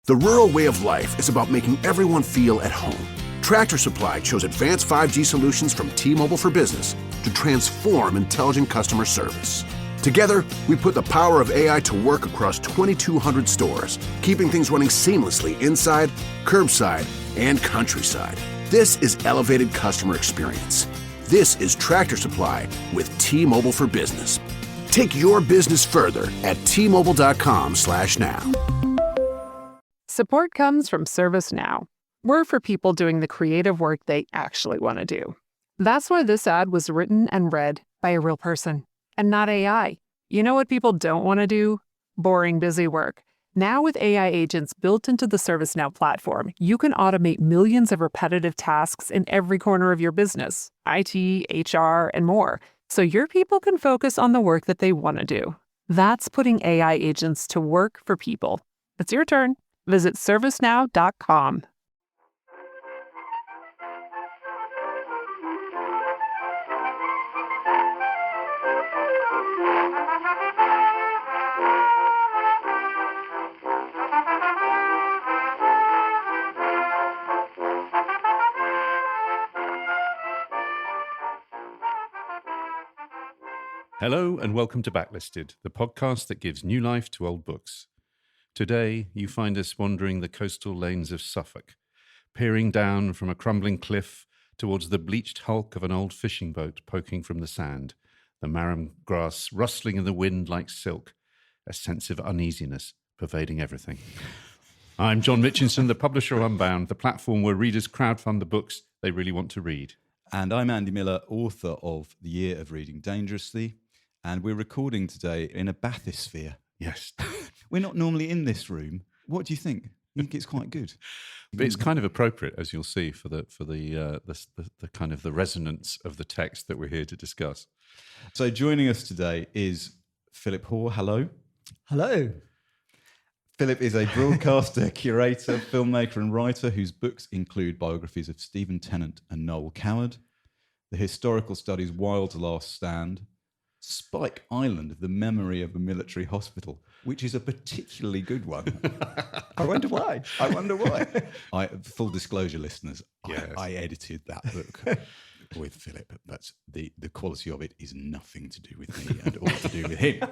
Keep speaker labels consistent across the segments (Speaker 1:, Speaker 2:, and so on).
Speaker 1: The rural way of life is about making everyone feel at home. Tractor Supply chose advanced 5G solutions from T-Mobile for Business to transform intelligent customer service. Together, we put the power of AI to work across 2,200 stores, keeping things running seamlessly inside, curbside, and countryside. This is elevated customer experience. This is Tractor Supply with T-Mobile for Business. Take your business further at T-Mobile.com/now.
Speaker 2: Support comes from ServiceNow. We're for people doing the creative work they actually want to do. That's why this ad was written and read by a real person and not AI. You know what people don't want to do? Boring, busy work. Now with AI agents built into the ServiceNow platform, you can automate millions of repetitive tasks in every corner of your business, IT, HR, and more, so your people can focus on the work that they want to do. That's putting AI agents to work for people. It's your turn. Visit servicenow.com.
Speaker 3: Hello and welcome to Backlisted, the podcast that gives new life to old books. Today, you find us wandering the coastal lanes of Suffolk, peering down from a crumbling cliff towards the bleached hulk of an old fishing boat poking from the sand, the marram grass rustling in the wind like silk, a sense of uneasiness pervading everything. I'm John Mitchinson, the publisher of Unbound, the platform where readers crowdfund the books they really want to read.
Speaker 4: And I'm Andy Miller, author of The Year of Reading Dangerously, and we're recording today in a bathysphere.
Speaker 3: Yes.
Speaker 4: We're not normally in this room. What do you think? You think it's quite good?
Speaker 3: But it's kind of appropriate, as you'll see, for the kind of the resonance of the text that we're here to discuss.
Speaker 4: So joining us today is Philip Hoare. Hello.
Speaker 5: Hello.
Speaker 4: Philip is a broadcaster, curator, filmmaker and writer whose books include biographies of Stephen Tennant and Noel Coward, the historical studies Wild's Last Stand, Spike Island, the memory of a military hospital, which is a particularly good one.
Speaker 5: I wonder why.
Speaker 4: Full disclosure, listeners,
Speaker 3: Yes.
Speaker 4: I edited that book with Philip. That's the quality of it is nothing to do with me and all to do with him.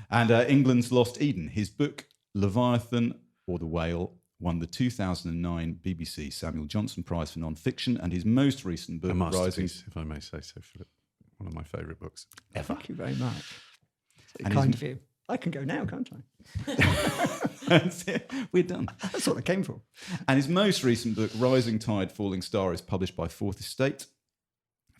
Speaker 4: And England's Lost Eden, his book Leviathan or the Whale won the 2009 BBC Samuel Johnson Prize for Non-Fiction, and his most recent book,
Speaker 3: A masterpiece, if I may say so, Philip. One of my favourite books ever.
Speaker 5: Thank you very much.
Speaker 4: And
Speaker 5: Kind of you. I can go now, can't I?
Speaker 4: That's it. We're done.
Speaker 5: That's what I came for.
Speaker 4: And his most recent book, Rising Tide, Falling Star, is published by Fourth Estate.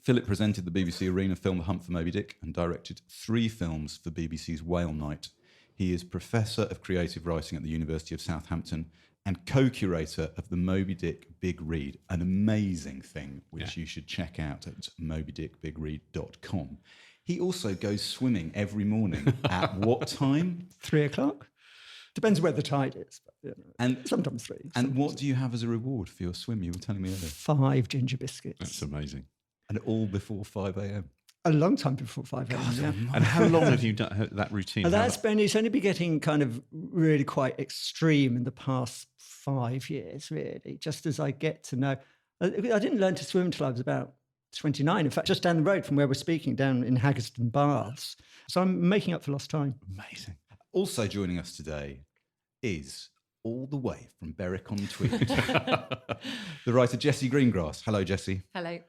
Speaker 4: Philip presented the BBC Arena film The Hunt for Moby Dick and directed 3 films for BBC's Whale Night. He is Professor of Creative Writing at the University of Southampton and co-curator of the Moby Dick Big Read, an amazing thing which you should check out at mobydickbigread.com. He also goes swimming every morning at what time?
Speaker 5: 3 o'clock? Depends where the tide is. But,
Speaker 4: And
Speaker 5: sometimes 3.
Speaker 4: And
Speaker 5: sometimes
Speaker 4: what do you have as a reward for your swim? You were telling me earlier.
Speaker 5: 5 ginger biscuits.
Speaker 3: That's amazing.
Speaker 4: And all before 5 a.m.
Speaker 5: A long time before 5 a.m. Yeah.
Speaker 3: And how long have you done that routine?
Speaker 5: And it's only been getting kind of really quite extreme in the past 5 years, really, just as I get to know. I didn't learn to swim until I was about 29. In fact, just down the road from where we're speaking, down in Haggerston Baths. So I'm making up for lost time.
Speaker 4: Amazing. Also joining us today is, all the way from Berwick-on-Tweed, the writer Jessie Greengrass. Hello, Jessie.
Speaker 6: Hello.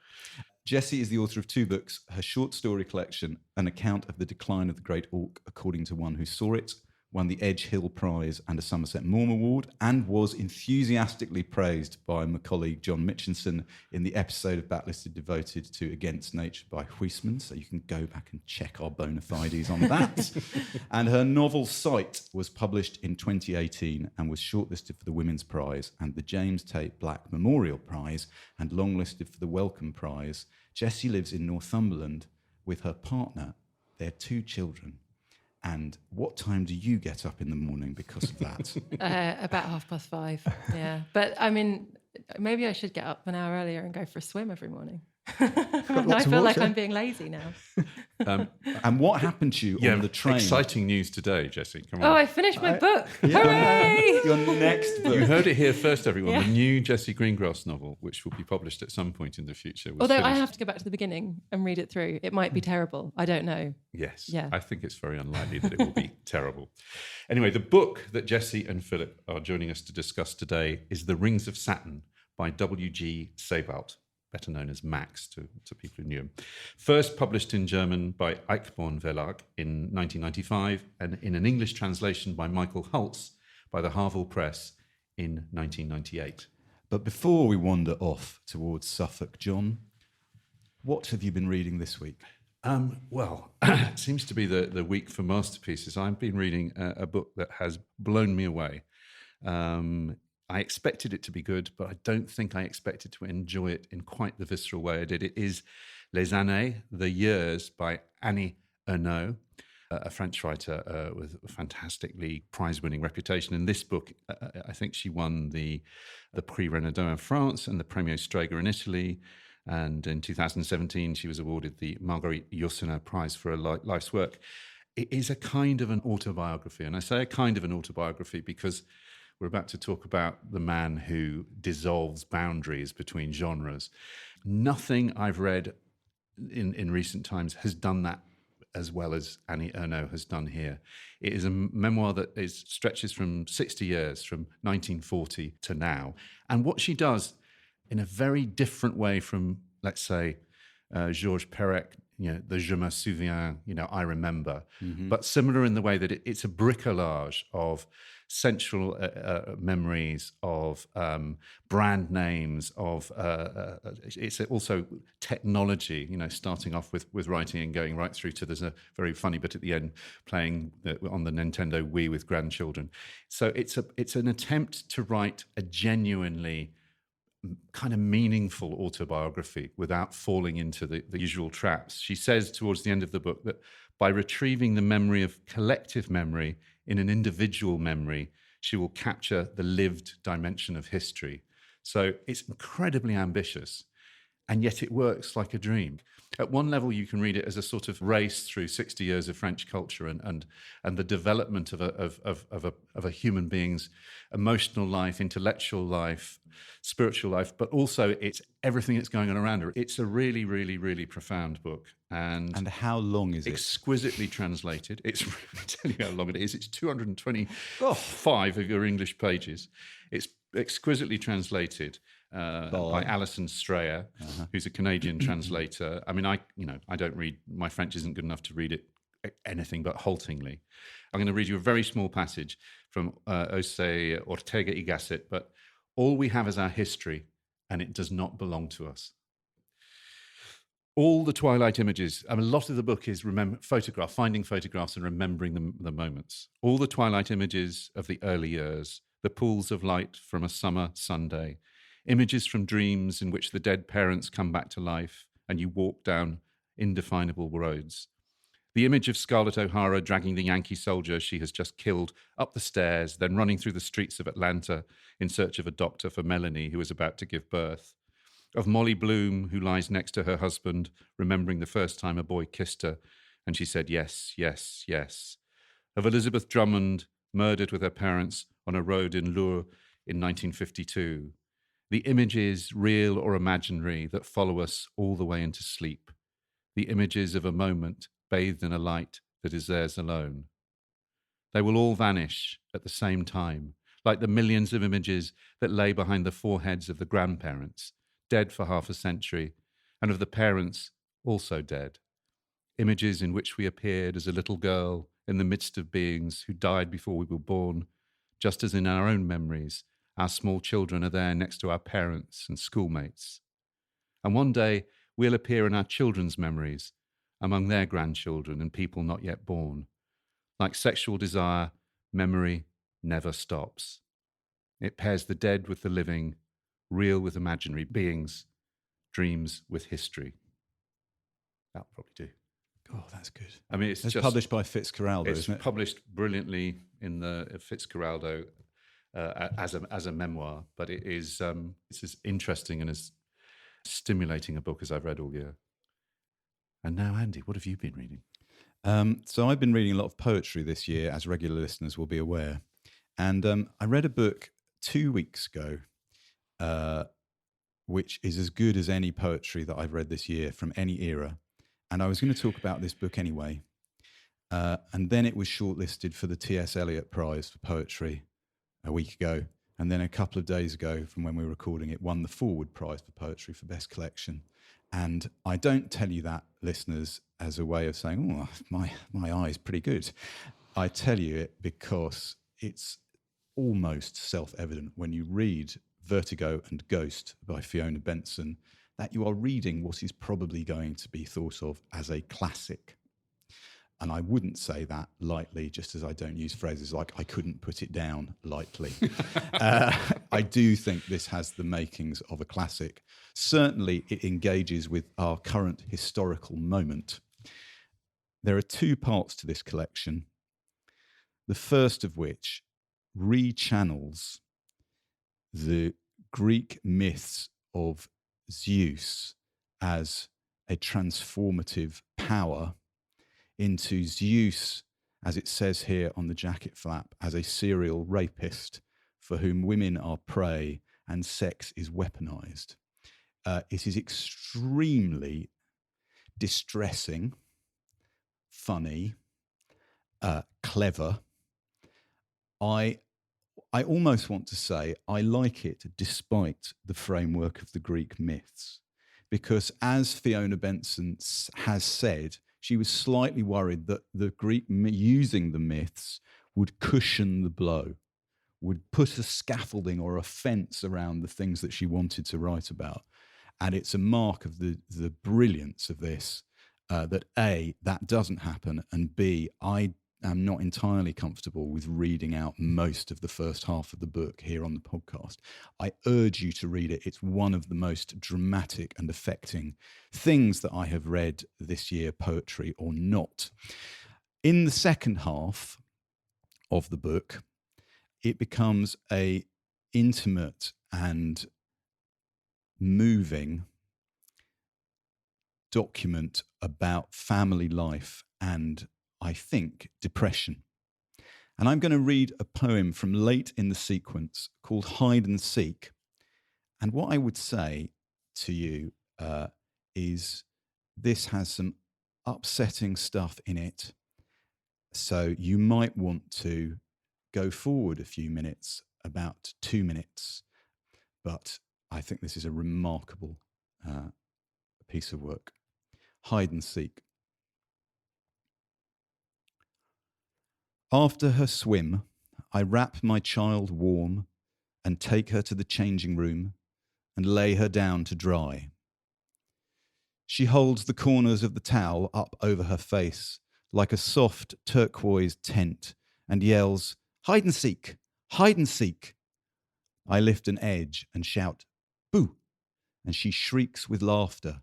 Speaker 4: Jessie is the author of 2 books, her short story collection, An Account of the Decline of the Great Auk According to One Who Saw It, won the Edge Hill Prize and a Somerset Maugham Award, and was enthusiastically praised by my colleague John Mitchinson in the episode of Backlisted devoted to Against Nature by Huysman, so you can go back and check our bona fides on that. And her novel Sight was published in 2018 and was shortlisted for the Women's Prize and the James Tate Black Memorial Prize and longlisted for the Wellcome Prize. Jessie lives in Northumberland with her partner, their 2 children. And what time do you get up in the morning because of that?
Speaker 6: About 5:30, yeah. But I mean, maybe I should get up an hour earlier and go for a swim every morning. And I
Speaker 4: lots of
Speaker 6: feel like
Speaker 4: water.
Speaker 6: I'm being lazy now.
Speaker 4: And what happened to you on the train?
Speaker 3: Exciting news today, Jessie. Come on.
Speaker 6: Oh, I finished my book.
Speaker 4: Yeah.
Speaker 6: Hooray!
Speaker 4: Your next book.
Speaker 3: You heard it here first, everyone.
Speaker 6: Yeah.
Speaker 3: The new Jessie Greengrass novel, which will be published at some point in the future. Was
Speaker 6: Although I
Speaker 3: finished.
Speaker 6: have to go back to the beginning and read it through. It might be terrible. I don't know.
Speaker 3: Yes.
Speaker 6: Yeah.
Speaker 3: I think it's very unlikely that it will be terrible. Anyway, the book that Jessie and Philip are joining us to discuss today is The Rings of Saturn by W.G. Sebald, better known as Max to people who knew him. First published in German by Eichborn Verlag in 1995 and in an English translation by Michael Hulse by the Harville Press in 1998.
Speaker 4: But before we wander off towards Suffolk, John, what have you been reading this week?
Speaker 3: Well, it seems to be the week for masterpieces. I've been reading a book that has blown me away. I expected it to be good, but I don't think I expected to enjoy it in quite the visceral way I did. It is Les Années, The Years by Annie Ernaux, a French writer with a fantastically prize-winning reputation. In this book, I think she won the Prix Renaudot in France and the Premio Strega in Italy. And in 2017, she was awarded the Marguerite Yourcenar Prize for her life's work. It is a kind of an autobiography. And I say a kind of an autobiography because we're about to talk about the man who dissolves boundaries between genres. Nothing I've read in recent times has done that as well as Annie Ernaux has done here. It is a memoir that stretches from 60 years, from 1940 to now. And what she does in a very different way from, let's say, Georges Perec, the Je me souviens, I remember, but similar in the way that it's a bricolage of sensual memories, of brand names, of it's also technology, it's starting off with writing and going right through to, there's a very funny bit at the end, playing on the Nintendo Wii with grandchildren. So it's an attempt to write a genuinely kind of meaningful autobiography without falling into the usual traps. She says towards the end of the book that by retrieving the memory of collective memory in an individual memory, she will capture the lived dimension of history. So it's incredibly ambitious, and yet it works like a dream. At one level, you can read it as a sort of race through 60 years of French culture and the development of a human being's emotional life, intellectual life, spiritual life, but also it's everything that's going on around her. It's a really, really, really profound book. And
Speaker 4: how long is it?
Speaker 3: Exquisitely translated. I'll tell you how long it is. It's 225 of your English pages. It's exquisitely translated by Alison Strayer, who's a Canadian translator. I mean, I don't read, my French isn't good enough to read it anything but haltingly. I'm going to read you a very small passage from Jose Ortega y Gasset, but all we have is our history, and it does not belong to us. All the twilight images, a lot of the book is finding photographs and remembering the moments. All the twilight images of the early years, the pools of light from a summer Sunday, images from dreams in which the dead parents come back to life and you walk down indefinable roads. The image of Scarlett O'Hara dragging the Yankee soldier she has just killed up the stairs, then running through the streets of Atlanta in search of a doctor for Melanie, who is about to give birth. Of Molly Bloom, who lies next to her husband, remembering the first time a boy kissed her, and she said yes, yes, yes. Of Elizabeth Drummond, murdered with her parents on a road in Lourdes in 1952. The images, real or imaginary, that follow us all the way into sleep. The images of a moment bathed in a light that is theirs alone. They will all vanish at the same time, like the millions of images that lay behind the foreheads of the grandparents, dead for half a century, and of the parents also dead. Images in which we appeared as a little girl in the midst of beings who died before we were born, just as in our own memories, our small children are there next to our parents and schoolmates. And one day we'll appear in our children's memories, among their grandchildren and people not yet born. Like sexual desire, memory never stops. It pairs the dead with the living, real with imaginary beings, dreams with history. That'll probably do.
Speaker 4: Oh, that's good.
Speaker 3: I mean, it's just
Speaker 4: published by Fitzcarraldo, isn't it?
Speaker 3: It's published brilliantly in the Fitzcarraldo as a memoir, but it is it's as interesting and as stimulating a book as I've read all year. And now, Andy, what have you been reading?
Speaker 4: So I've been reading a lot of poetry this year, as regular listeners will be aware. And I read a book 2 weeks ago, which is as good as any poetry that I've read this year from any era. And I was going to talk about this book anyway. And then it was shortlisted for the T.S. Eliot Prize for Poetry a week ago. And then a couple of days ago, from when we were recording, it won the Forward Prize for Poetry for Best Collection. And I don't tell you that, listeners, as a way of saying, oh, my eye's pretty good. I tell you it because it's almost self-evident when you read Vertigo and Ghost by Fiona Benson that you are reading what is probably going to be thought of as a classic. And I wouldn't say that lightly, just as I don't use phrases like I couldn't put it down lightly. I do think this has the makings of a classic. Certainly, it engages with our current historical moment. There are 2 parts to this collection, the first of which rechannels the Greek myths of Zeus as a transformative power into Zeus, as it says here on the jacket flap, as a serial rapist for whom women are prey and sex is weaponized. It is extremely distressing, funny, clever. I almost want to say I like it despite the framework of the Greek myths, because as Fiona Benson has said, she was slightly worried that the Greek using the myths would cushion the blow, would put a scaffolding or a fence around the things that she wanted to write about. And it's a mark of the brilliance of this, that A, that doesn't happen, and B, I am not entirely comfortable with reading out most of the first half of the book here on the podcast. I urge you to read it. It's one of the most dramatic and affecting things that I have read this year, poetry or not. In the second half of the book, it becomes a intimate and moving document about family life and, I think, depression. And I'm going to read a poem from late in the sequence called Hide and Seek. And what I would say to you is this has some upsetting stuff in it. So you might want to go forward a few minutes, about 2 minutes. But I think this is a remarkable piece of work. Hide and Seek. After her swim, I wrap my child warm and take her to the changing room and lay her down to dry. She holds the corners of the towel up over her face like a soft turquoise tent and yells, "Hide and seek! Hide and seek!" I lift an edge and shout, "Boo!" and she shrieks with laughter.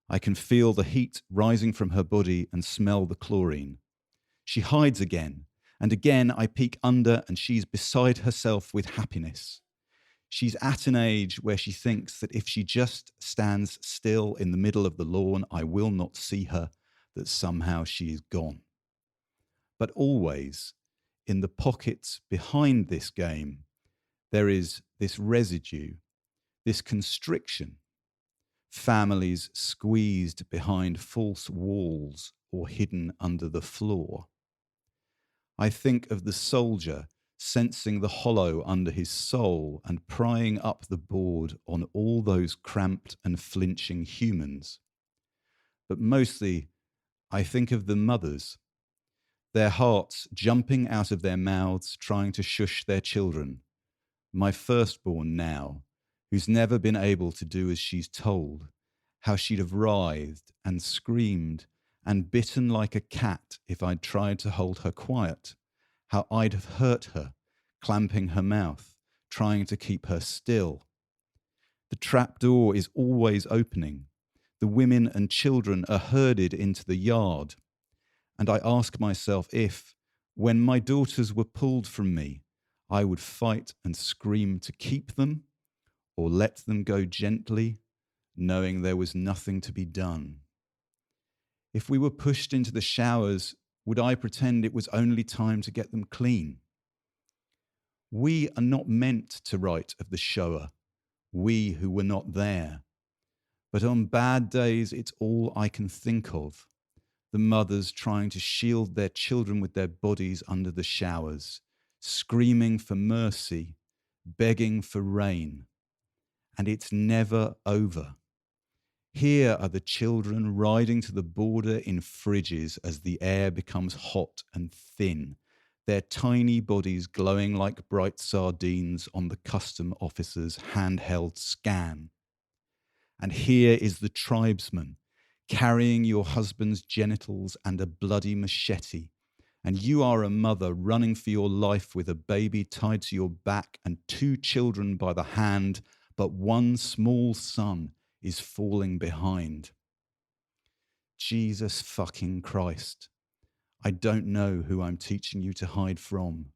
Speaker 4: I can feel the heat rising from her body and smell the chlorine. She hides again, and again I peek under and she's beside herself with happiness. She's at an age where she thinks that if she just stands still in the middle of the lawn, I will not see her, that somehow she is gone. But always, in the pockets behind this game, there is this residue, this constriction, families squeezed behind false walls or hidden under the floor. I think of the soldier sensing the hollow under his soul and prying up the board on all those cramped and flinching humans. But mostly, I think of the mothers, their hearts jumping out of their mouths, trying to shush their children. My firstborn now, who's never been able to do as she's told, how she'd have writhed and screamed and bitten like a cat if I'd tried to hold her quiet, how I'd have hurt her, clamping her mouth, trying to keep her still. The trap door is always opening. The women and children are herded into the yard. And I ask myself if, when my daughters were pulled from me, I would fight and scream to keep them, or let them go gently, knowing there was nothing to be done. If we were pushed into the showers, would I pretend it was only time to get them clean? We are not meant to write of the shower, we who were not there. But on bad days, it's all I can think of. The mothers trying to shield their children with their bodies under the showers, screaming for mercy, begging for rain. And it's never over. Here are the children riding to the border in fridges as the air becomes hot and thin, their tiny bodies glowing like bright sardines on the custom officer's handheld scan. And here is the tribesman, carrying your husband's genitals and a bloody machete, and you are a mother running for your life with a baby tied to your back and 2 children by the hand, but one small son is falling behind. Jesus fucking Christ. I don't know who I'm teaching you to hide from,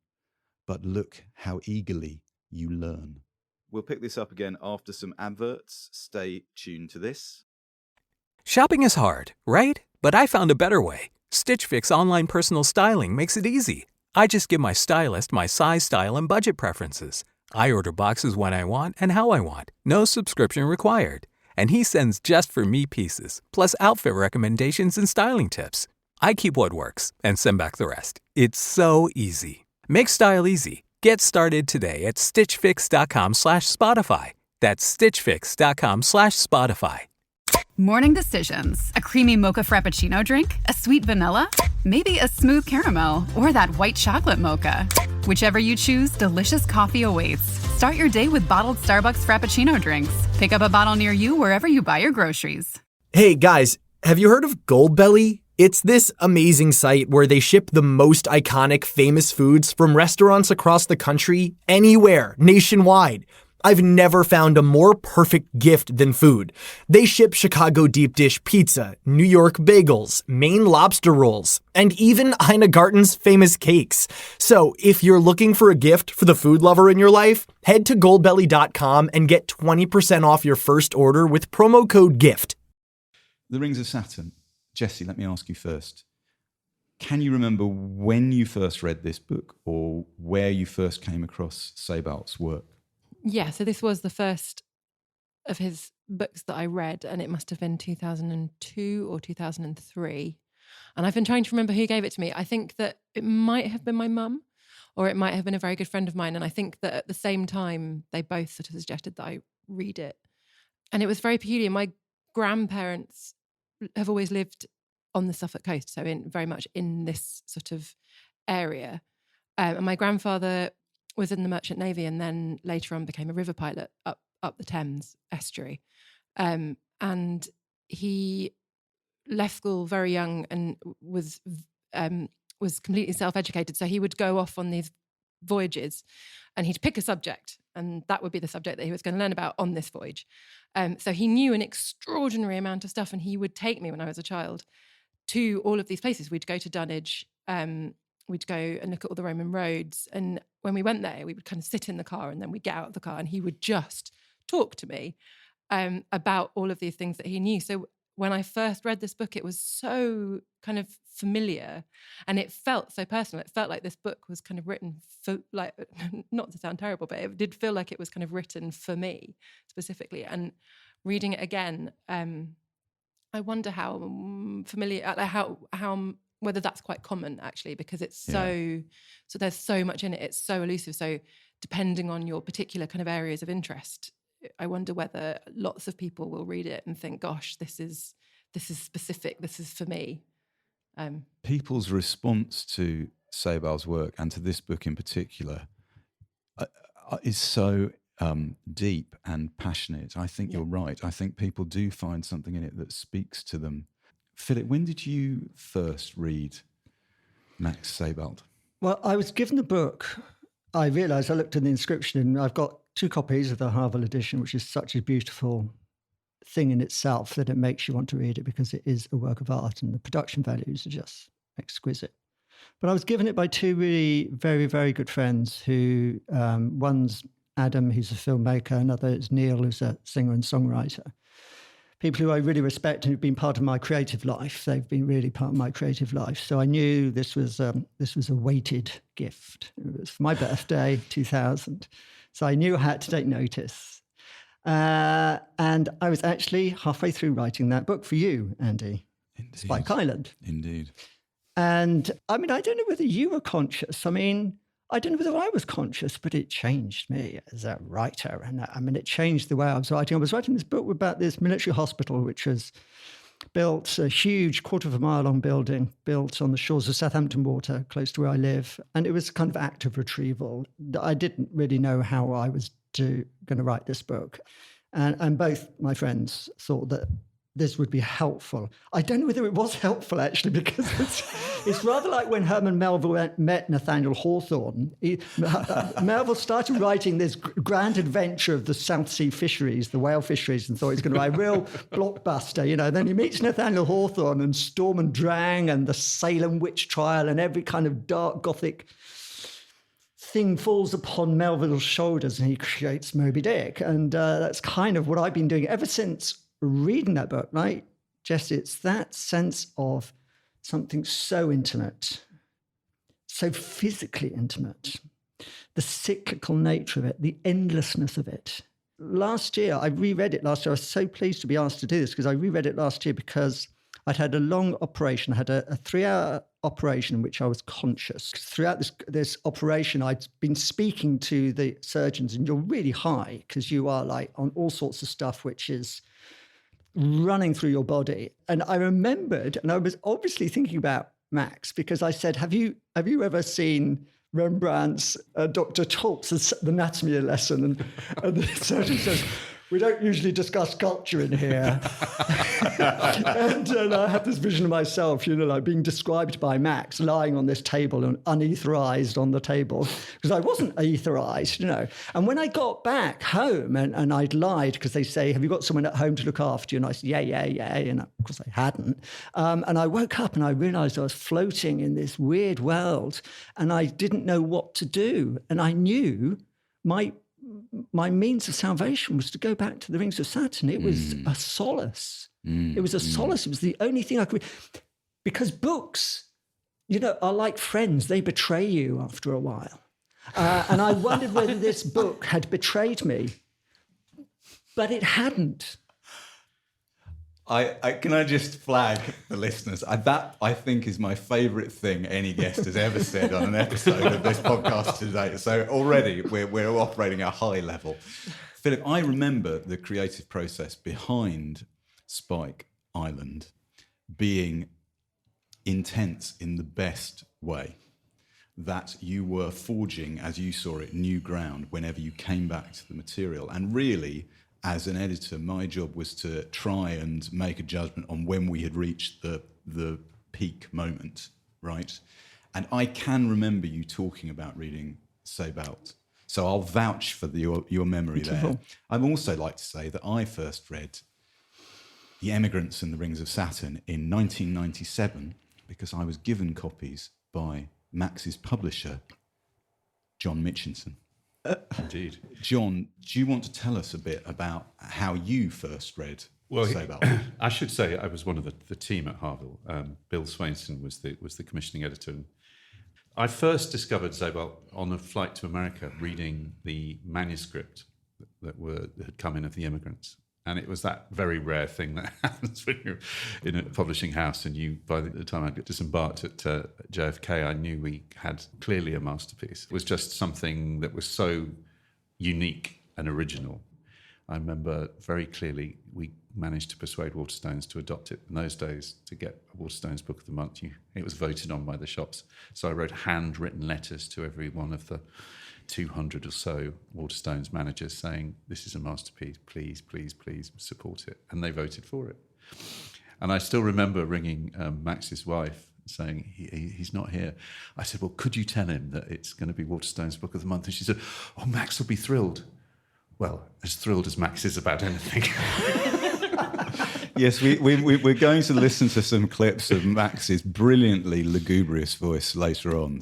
Speaker 4: but look how eagerly you learn. We'll pick this up again after some adverts. Stay tuned to this.
Speaker 7: Shopping is hard, right? But I found a better way. Stitch Fix online personal styling makes it easy. I just give my stylist my size, style, and budget preferences. I order boxes when I want and how I want. No subscription required. And he sends just for me pieces, plus outfit recommendations and styling tips. I keep what works and send back the rest. It's so easy. Make style easy. Get started today at stitchfix.com/Spotify. That's stitchfix.com/Spotify.
Speaker 8: Morning decisions. A creamy mocha frappuccino drink? A sweet vanilla? Maybe a smooth caramel or that white chocolate mocha. Whichever you choose, delicious coffee awaits. Start your day with bottled Starbucks Frappuccino drinks. Pick up a bottle near you wherever you buy your groceries.
Speaker 9: Hey guys, have you heard of Goldbelly? It's this amazing site where they ship the most iconic famous foods from restaurants across the country, anywhere, nationwide. I've never found a more perfect gift than food. They ship Chicago deep dish pizza, New York bagels, Maine lobster rolls, and even Ina Garten's famous cakes. So if you're looking for a gift for the food lover in your life, head to goldbelly.com and get 20% off your first order with promo code GIFT.
Speaker 4: The Rings of Saturn. Jesse, let me ask you first. Can you remember when you first read this book or where you first came across Sebald's work?
Speaker 6: Yeah, so this was the first of his books that I read, and it must have been 2002 or 2003. And I've been trying to remember who gave it to me. I think that it might have been my mum, or it might have been a very good friend of mine. And I think that at the same time, they both sort of suggested that I read it. And it was very peculiar. My grandparents have always lived on the Suffolk coast, so very much in this sort of area. And my grandfather was in the Merchant Navy and then later on became a river pilot up the Thames estuary. And he left school very young and was completely self-educated. So he would go off on these voyages and he'd pick a subject, and that would be the subject that he was going to learn about on this voyage. So he knew an extraordinary amount of stuff, and he would take me when I was a child to all of these places. We'd go to Dunwich, we'd go and look at all the Roman roads. And when we went there, we would kind of sit in the car and then we'd get out of the car and he would just talk to me about all of these things that he knew. So when I first read this book, it was so kind of familiar and it felt so personal. It felt like this book was kind of written for, like, not to sound terrible, but it did feel like it was kind of written for me specifically. And reading it again, I wonder how familiar, how whether that's quite common actually, because it's so there's so much in it. It's so elusive. So depending on your particular kind of areas of interest, I wonder whether lots of people will read it and think, gosh, this is specific. This is for me.
Speaker 4: People's response to Sebald's work and to this book in particular is so deep and passionate. I think you're right. I think people do find something in it that speaks to them. Philip, when did you first read Max Sebald?
Speaker 5: Well, I was given the book. I realised, I looked at the inscription, and I've got 2 copies of the Harville edition, which is such a beautiful thing in itself that it makes you want to read it because it is a work of art and the production values are just exquisite. But I was given it by 2 really very, very good friends who, one's Adam, who's a filmmaker, another is Neil, who's a singer and songwriter. people who I really respect and who've been part of my creative life. They've been really part of my creative life. So I knew this was a weighted gift. It was for my birthday, 2000. So I knew I had to take notice. And I was actually halfway through writing that book for you, Andy.
Speaker 4: Indeed.
Speaker 5: Spike Island.
Speaker 4: Indeed.
Speaker 5: And I mean, I don't know whether you were conscious. I mean, I don't know whether I was conscious, but it changed me as a writer. And I mean, it changed the way I was writing. I was writing this book about this military hospital, which was built, a huge 1/4 mile long building built on the shores of Southampton Water, close to where I live. And it was a kind of act of retrieval. I didn't really know how I was going to write this book. And both my friends thought that this would be helpful. I don't know whether it was helpful, actually, because it's rather like when Herman Melville met Nathaniel Hawthorne. Melville started writing this grand adventure of the South Sea fisheries, the whale fisheries, and thought he was going to write a real blockbuster, you know. Then he meets Nathaniel Hawthorne and Storm and Drang and the Salem witch trial, and every kind of dark Gothic thing falls upon Melville's shoulders, and he creates Moby Dick. And that's kind of what I've been doing ever since reading that book, right, Jesse? It's that sense of something so intimate, so physically intimate, the cyclical nature of it, the endlessness of it. Last year, I reread it last year. I was so pleased to be asked to do this because I reread it last year because I'd had a long operation. I had a 3-hour operation in which I was conscious. Throughout this operation, I'd been speaking to the surgeons, and you're really high because you are like on all sorts of stuff which is running through your body. And I remembered, and I was obviously thinking about Max, because I said, have you ever seen Rembrandt's Dr. Talks' Anatomy lesson? And the surgeon says, we don't usually discuss culture in here. and I had this vision of myself, you know, like being described by Max lying on this table and unetherized on the table, because I wasn't etherized, you know. And when I got back home and I'd lied, because they say, have you got someone at home to look after you? And I said, yeah. And of course I hadn't. And I woke up and I realized I was floating in this weird world and I didn't know what to do. And I knew my means of salvation was to go back to the Rings of Saturn. It was a solace. It was a solace. It was the only thing I could... Because books, you know, are like friends. They betray you after a while. And I wondered whether this book had betrayed me, but it hadn't.
Speaker 4: Can I just flag the listeners? That, I think, is my favourite thing any guest has ever said on an episode of this podcast today. So already we're operating at a high level. Philip, I remember the creative process behind Spike Island being intense in the best way. That you were forging, as you saw it, new ground whenever you came back to the material. And really, as an editor, my job was to try and make a judgment on when we had reached the peak moment, right? And I can remember you talking about reading Sebald. So I'll vouch for your memory there. I'd also like to say that I first read The Emigrants and the Rings of Saturn in 1997 because I was given copies by Max's publisher, John Mitchinson.
Speaker 3: Indeed.
Speaker 4: John, do you want to tell us a bit about how you first read Sebald?
Speaker 3: I should say I was one of the team at Harville. Bill Swainson was the commissioning editor. And I first discovered Sebald on a flight to America, reading the manuscript that had come in of The Emigrants. And it was that very rare thing that happens when you're in a publishing house and you, by the time I disembarked at JFK, I knew we had clearly a masterpiece. It was just something that was so unique and original. I remember very clearly we managed to persuade Waterstones to adopt it. In those days, to get a Waterstones Book of the Month, it was voted on by the shops. So I wrote handwritten letters to every one of the 200 or so Waterstones managers saying, this is a masterpiece, please, please, please support it. And they voted for it. And I still remember ringing Max's wife saying, he's not here. I said, well, could you tell him that it's going to be Waterstones Book of the Month? And she said, oh, Max will be thrilled. Well, as thrilled as Max is about anything.
Speaker 4: Yes, we're going to listen to some clips of Max's brilliantly lugubrious voice later on.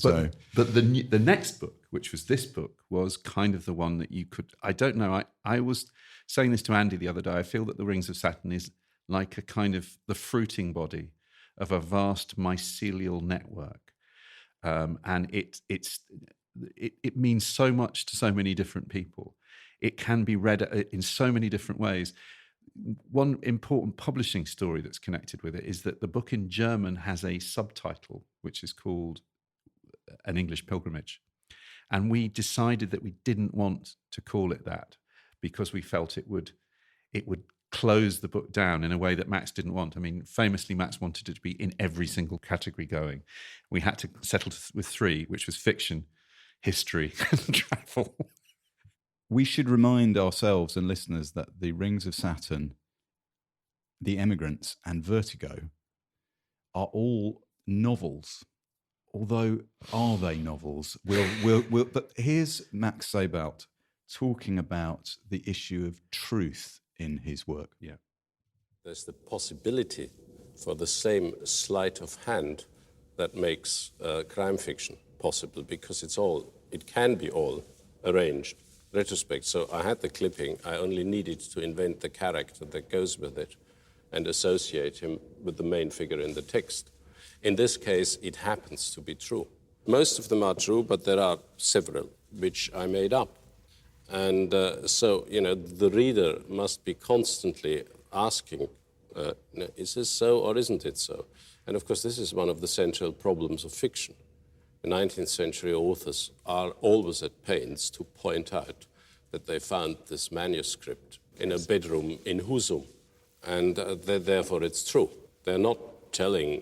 Speaker 3: But the next book, which was this book, was kind of the one that you could... I don't know, I was saying this to Andy the other day. I feel that The Rings of Saturn is like a kind of the fruiting body of a vast mycelial network. And it means so much to so many different people. It can be read in so many different ways. One important publishing story that's connected with it is that the book in German has a subtitle, which is called An English Pilgrimage. And we decided that we didn't want to call it that because we felt it would close the book down in a way that Max didn't want. I mean, famously, Max wanted it to be in every single category going. We had to settle with 3, which was fiction, history, and travel.
Speaker 4: We should remind ourselves and listeners that The Rings of Saturn, The Emigrants, and Vertigo are all novels. Although, are they novels? But here's Max Sebald talking about the issue of truth in his work.
Speaker 3: Yeah.
Speaker 10: There's the possibility for the same sleight of hand that makes crime fiction possible, because it can be all arranged. Retrospect. So I had the clipping. I only needed to invent the character that goes with it and associate him with the main figure in the text. In this case, it happens to be true. Most of them are true, but there are several which I made up. And so, the reader must be constantly asking, is this so or isn't it so? And of course, this is one of the central problems of fiction. The 19th century authors are always at pains to point out that they found this manuscript in a bedroom in Husum, and therefore it's true. They're not telling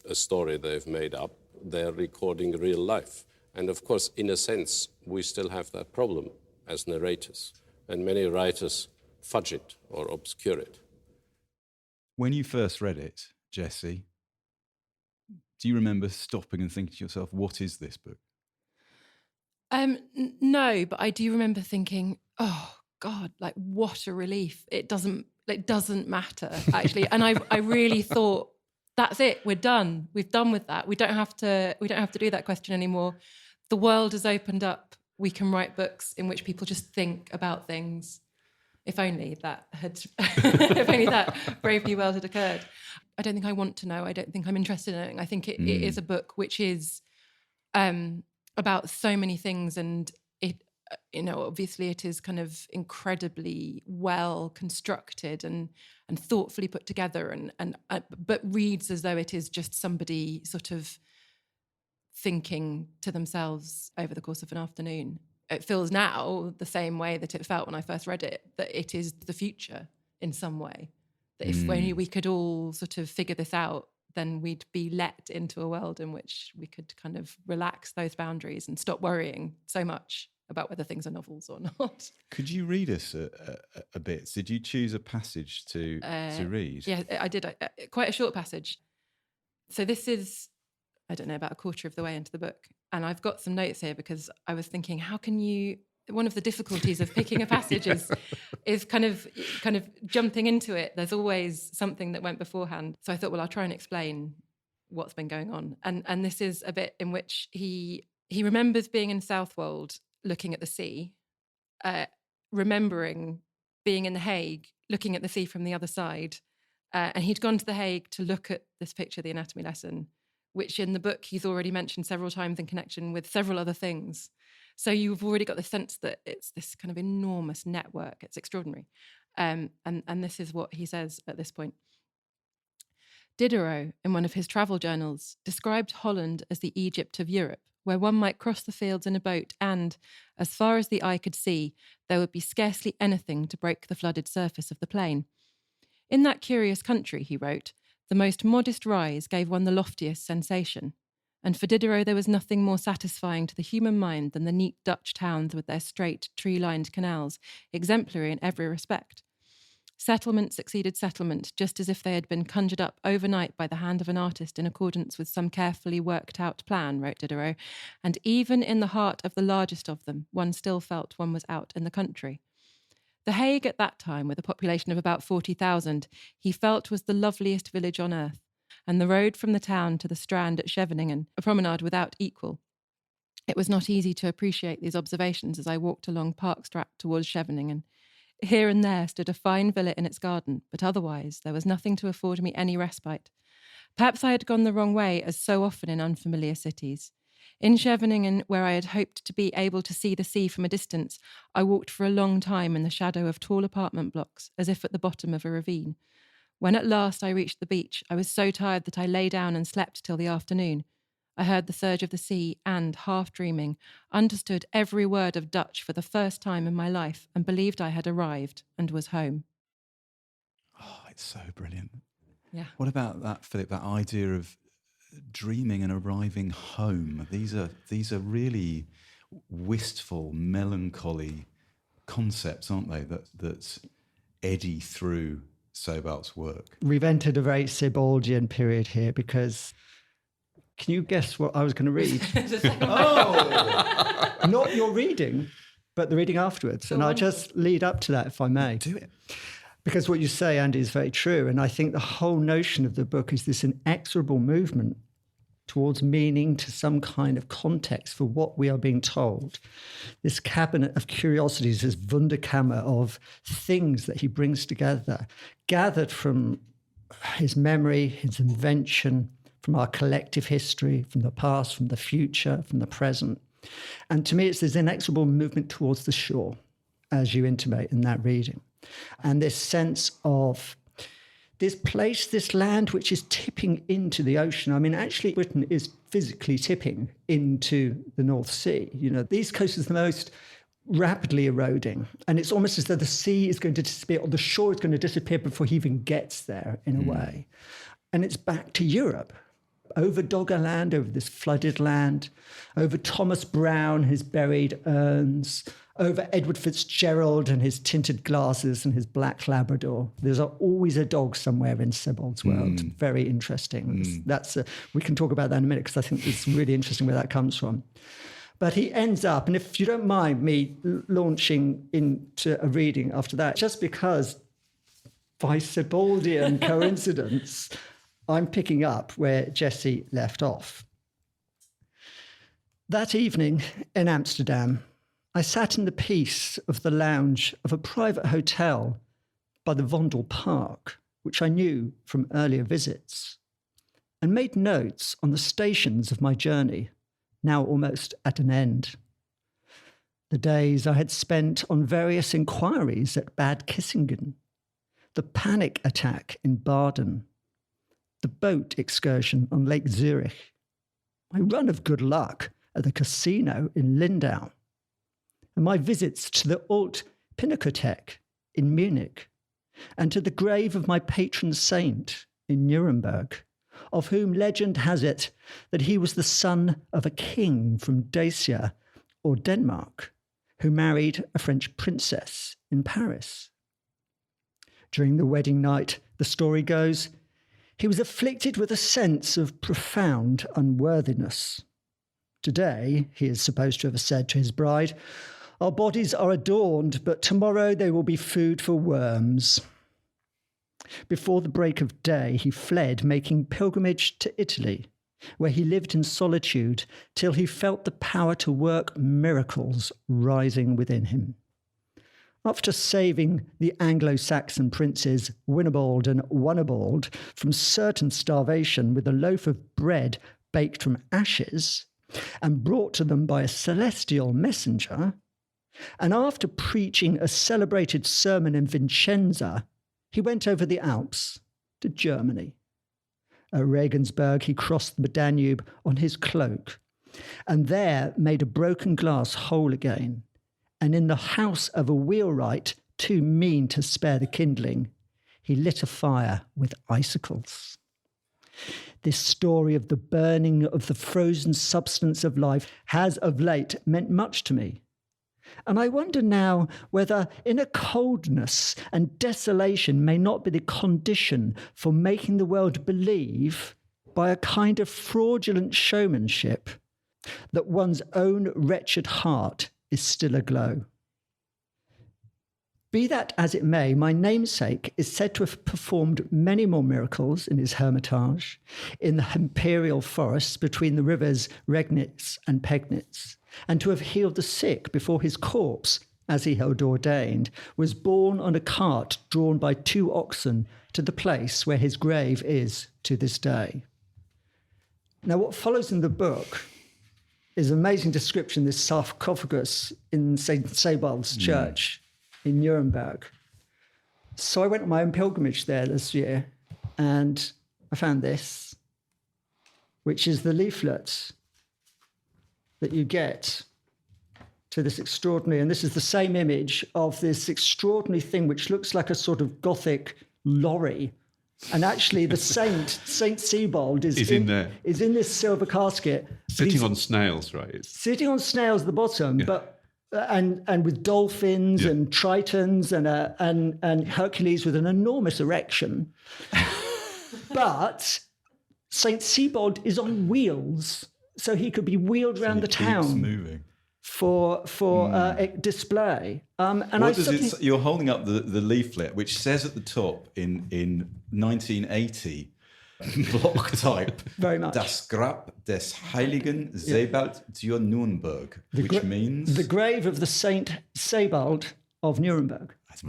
Speaker 10: a story they've made up, they're recording real life. And of course, in a sense, we still have that problem as narrators, and many writers fudge it or obscure it.
Speaker 4: When you first read it, Jessie, do you remember stopping and thinking to yourself, what is this book?
Speaker 6: No, but I do remember thinking, oh God, like what a relief. It doesn't matter, actually. And I really thought, that's it, we're done. We've done with that. We don't have to do that question anymore. The world has opened up. We can write books in which people just think about things. If only that Brave New World had occurred. I don't think I want to know. I don't think I'm interested in it. I think it is a book which is about so many things, and it, obviously it is kind of incredibly well constructed and thoughtfully put together, and but reads as though it is just somebody sort of thinking to themselves over the course of an afternoon. It feels now the same way that it felt when I first read it, that it is the future in some way. That if only we could all sort of figure this out, then we'd be let into a world in which we could kind of relax those boundaries and stop worrying so much about whether things are novels or not.
Speaker 4: Could you read us a bit? Did you choose a passage to read?
Speaker 6: Yeah, I did. Quite a short passage. So this is, I don't know, about a quarter of the way into the book. And I've got some notes here because I was thinking, how can you... One of the difficulties of picking a passage is kind of jumping into it. There's always something that went beforehand. So I thought, well, I'll try and explain what's been going on. And this is a bit in which he remembers being in Southwold, looking at the sea, remembering being in The Hague, looking at the sea from the other side. And he'd gone to The Hague to look at this picture, the anatomy lesson, which in the book he's already mentioned several times in connection with several other things. So you've already got the sense that it's this kind of enormous network. It's extraordinary. And this is what he says at this point. Diderot, in one of his travel journals, described Holland as the Egypt of Europe, where one might cross the fields in a boat and, as far as the eye could see, there would be scarcely anything to break the flooded surface of the plain. In that curious country, he wrote, the most modest rise gave one the loftiest sensation. And for Diderot, there was nothing more satisfying to the human mind than the neat Dutch towns with their straight, tree-lined canals, exemplary in every respect. Settlement succeeded settlement, just as if they had been conjured up overnight by the hand of an artist in accordance with some carefully worked-out plan, wrote Diderot, and even in the heart of the largest of them, one still felt one was out in the country. The Hague at that time, with a population of about 40,000, he felt was the loveliest village on earth, and the road from the town to the Strand at Scheveningen, a promenade without equal. It was not easy to appreciate these observations as I walked along Parkstraat towards Scheveningen. Here and there stood a fine villa in its garden, but otherwise there was nothing to afford me any respite. Perhaps I had gone the wrong way, as so often in unfamiliar cities. In Scheveningen, where I had hoped to be able to see the sea from a distance, I walked for a long time in the shadow of tall apartment blocks, as if at the bottom of a ravine. When at last I reached the beach, I was so tired that I lay down and slept till the afternoon. I heard the surge of the sea and, half dreaming, understood every word of Dutch for the first time in my life and believed I had arrived and was home.
Speaker 4: Oh, it's so brilliant.
Speaker 6: Yeah.
Speaker 4: What about that, Philip, that idea of dreaming and arriving home? These are really wistful, melancholy concepts, aren't they, that eddy through Sebald's work?
Speaker 5: We've entered a very Sebaldian period here because... Can you guess what I was going to read? Oh, not your reading, but the reading afterwards. And I'll just lead up to that, if I may.
Speaker 4: Do it.
Speaker 5: Because what you say, Andy, is very true. And I think the whole notion of the book is this inexorable movement towards meaning, to some kind of context for what we are being told. This cabinet of curiosities, this Wunderkammer of things that he brings together, gathered from his memory, his invention, from our collective history, from the past, from the future, from the present. And to me, it's this inexorable movement towards the shore, as you intimate in that reading. And this sense of this place, this land, which is tipping into the ocean. I mean, actually, Britain is physically tipping into the North Sea. You know, the East Coast is the most rapidly eroding. And it's almost as though the sea is going to disappear, or the shore is going to disappear before he even gets there, in a way. And it's back to Europe. Over Doggerland, over this flooded land, over Thomas Brown, his buried urns, over Edward Fitzgerald and his tinted glasses and his black Labrador. There's always a dog somewhere in Sebald's world. Very interesting. We can talk about that in a minute, because I think it's really interesting where that comes from. But he ends up, and if you don't mind me launching into a reading after that, just because by Sebaldian coincidence, I'm picking up where Jesse left off. That evening in Amsterdam, I sat in the peace of the lounge of a private hotel by the Vondel Park, which I knew from earlier visits, and made notes on the stations of my journey, now almost at an end. The days I had spent on various inquiries at Bad Kissingen, the panic attack in Baden, the boat excursion on Lake Zurich, my run of good luck at the casino in Lindau, and my visits to the Alt Pinakothek in Munich, and to the grave of my patron saint in Nuremberg, of whom legend has it that he was the son of a king from Dacia or Denmark, who married a French princess in Paris. During the wedding night, the story goes, he was afflicted with a sense of profound unworthiness. Today, he is supposed to have said to his bride, our bodies are adorned, but tomorrow they will be food for worms. Before the break of day, he fled, making pilgrimage to Italy, where he lived in solitude till he felt the power to work miracles rising within him. After saving the Anglo-Saxon princes Winibald and Wonibald from certain starvation with a loaf of bread baked from ashes and brought to them by a celestial messenger, and after preaching a celebrated sermon in Vicenza, he went over the Alps to Germany. At Regensburg, he crossed the Danube on his cloak, and there made a broken glass whole again. And in the house of a wheelwright, too mean to spare the kindling, he lit a fire with icicles. This story of the burning of the frozen substance of life has of late meant much to me. And I wonder now whether inner coldness and desolation may not be the condition for making the world believe, by a kind of fraudulent showmanship, that one's own wretched heart is still aglow. Be that as it may, my namesake is said to have performed many more miracles in his hermitage, in the imperial forests between the rivers Regnitz and Pegnitz, and to have healed the sick before his corpse as he had ordained, was borne on a cart drawn by 2 oxen to the place where his grave is to this day. Now, what follows in the book is an amazing description of this sarcophagus in St. Sebald's church in Nuremberg. So I went on my own pilgrimage there this year, and I found this, which is the leaflet that you get to this extraordinary, and this is the same image of this extraordinary thing which looks like a sort of Gothic lorry. And actually the Saint Sebald is in there. Is in this silver casket.
Speaker 3: Sitting on snails, right?
Speaker 5: Sitting on snails at the bottom, but and with dolphins and tritons and Hercules with an enormous erection. But Saint Sebald is on wheels, so he could be wheeled around the town.
Speaker 4: Moving.
Speaker 5: For display.
Speaker 4: You're holding up the leaflet, which says at the top in 1980 block type,
Speaker 5: very much,
Speaker 4: Das Grab des Heiligen Sebald zu Nürnberg, which means
Speaker 5: the grave of the Saint Sebald of Nuremberg.
Speaker 4: That's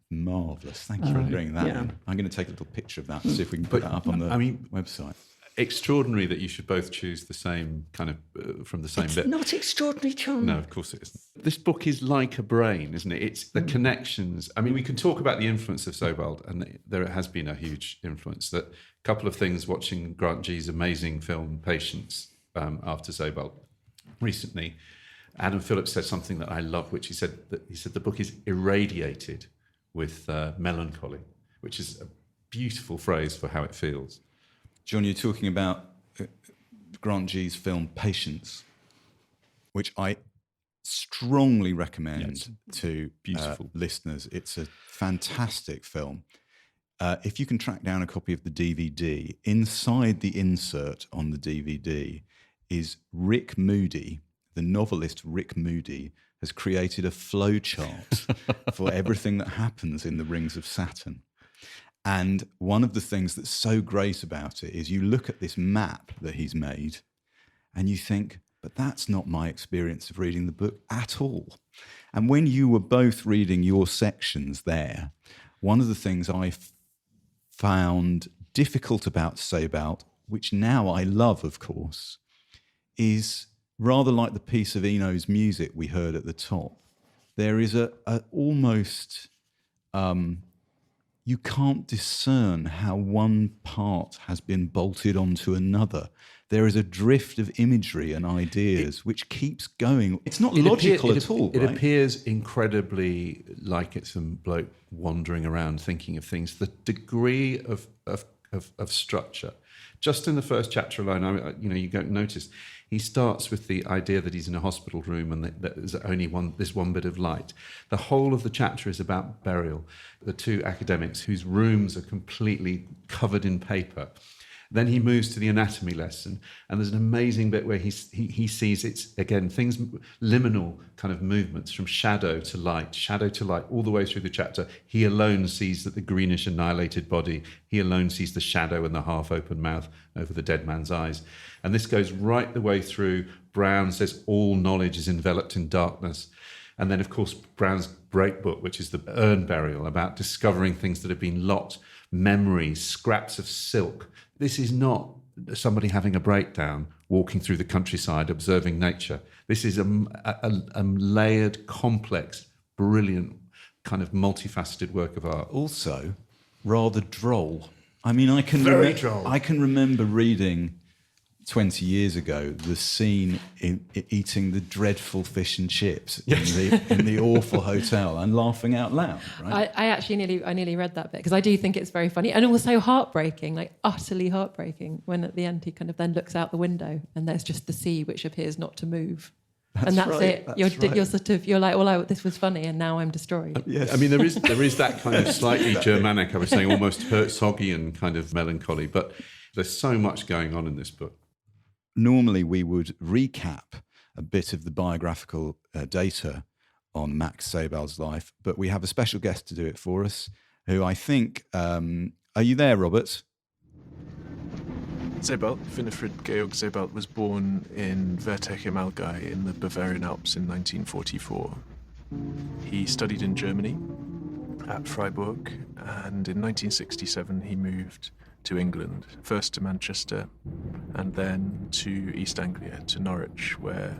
Speaker 4: marvellous. Thank you for bringing that in. I'm going to take a little picture of that and see if we can put that up on the website.
Speaker 3: Extraordinary that you should both choose the same kind of from the same bit.
Speaker 5: Not extraordinary, John.
Speaker 3: No, of course it isn't. This book is like a brain, isn't it? It's the connections. I mean, we can talk about the influence of Sebald, and there has been a huge influence. That a couple of things watching Grant G's amazing film Patience after Sebald recently. Adam Phillips said something that I love, which he said the book is irradiated with melancholy, which is a beautiful phrase for how it feels.
Speaker 4: John, you're talking about Grant G's film Patience, which I strongly recommend to listeners. It's a fantastic film. If you can track down a copy of the DVD, inside the insert on the DVD is Rick Moody, the novelist Rick Moody, has created a flowchart for everything that happens in the rings of Saturn. And one of the things that's so great about it is you look at this map that he's made and you think, but that's not my experience of reading the book at all. And when you were both reading your sections there, one of the things I found difficult about Sebald, which now I love, of course, is rather like the piece of Eno's music we heard at the top. There is a almost... you can't discern how one part has been bolted onto another. There is a drift of imagery and ideas which keeps going. It's not logical at all, right?
Speaker 3: It appears incredibly like it's some bloke wandering around thinking of things. The degree of structure, just in the first chapter alone, you don't notice. He starts with the idea that he's in a hospital room and that there's only this one bit of light. The whole of the chapter is about burial. The 2 academics whose rooms are completely covered in paper. Then he moves to the anatomy lesson, and there's an amazing bit where he sees it's, again, things, liminal kind of movements from shadow to light, all the way through the chapter. He alone sees that the greenish annihilated body, he alone sees the shadow and the half-open mouth over the dead man's eyes. And this goes right the way through. Brown says all knowledge is enveloped in darkness. And then, of course, Brown's great book, which is the urn burial, about discovering things that have been locked, memories, scraps of silk. This is not somebody having a breakdown, walking through the countryside, observing nature. This is a layered, complex, brilliant, kind of multifaceted work of art.
Speaker 4: Also, rather droll. I mean, I can remember reading 20 years ago the scene in eating the dreadful fish and chips in the awful hotel and laughing out loud. Right?
Speaker 6: I nearly read that bit because I do think it's very funny and also heartbreaking, like utterly heartbreaking. When at the end he kind of then looks out the window and there's just the sea which appears not to move. That's it. You're like, well, this was funny, and now I'm destroyed.
Speaker 3: Yes. I mean, there is that kind of slightly Germanic, I was saying, almost Herzogian kind of melancholy, but there's so much going on in this book.
Speaker 4: Normally, we would recap a bit of the biographical data on Max Sebald's life, but we have a special guest to do it for us, who I think... are you there, Robert?
Speaker 11: Sebald, Winifred Georg Sebald, was born in Wertech im Allgäu in the Bavarian Alps in 1944. He studied in Germany at Freiburg, and in 1967 he moved to England, first to Manchester and then to East Anglia, to Norwich, where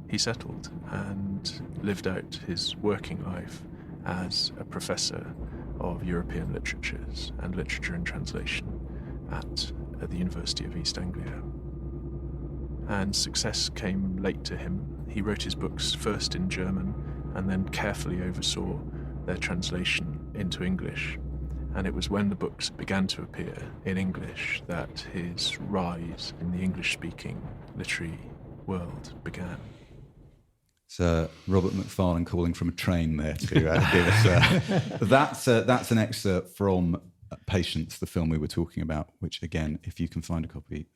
Speaker 11: he settled and lived out his working life as a professor of European literatures and literature and translation at the University of East Anglia. And success came late to him. He wrote his books first in German and then carefully oversaw their translation into English. And it was when the books began to appear in English that his rise in the English-speaking literary world began.
Speaker 4: It's Robert Macfarlane calling from a train there to give us. That's an excerpt from Patience, the film we were talking about, which, again, if you can find a copy,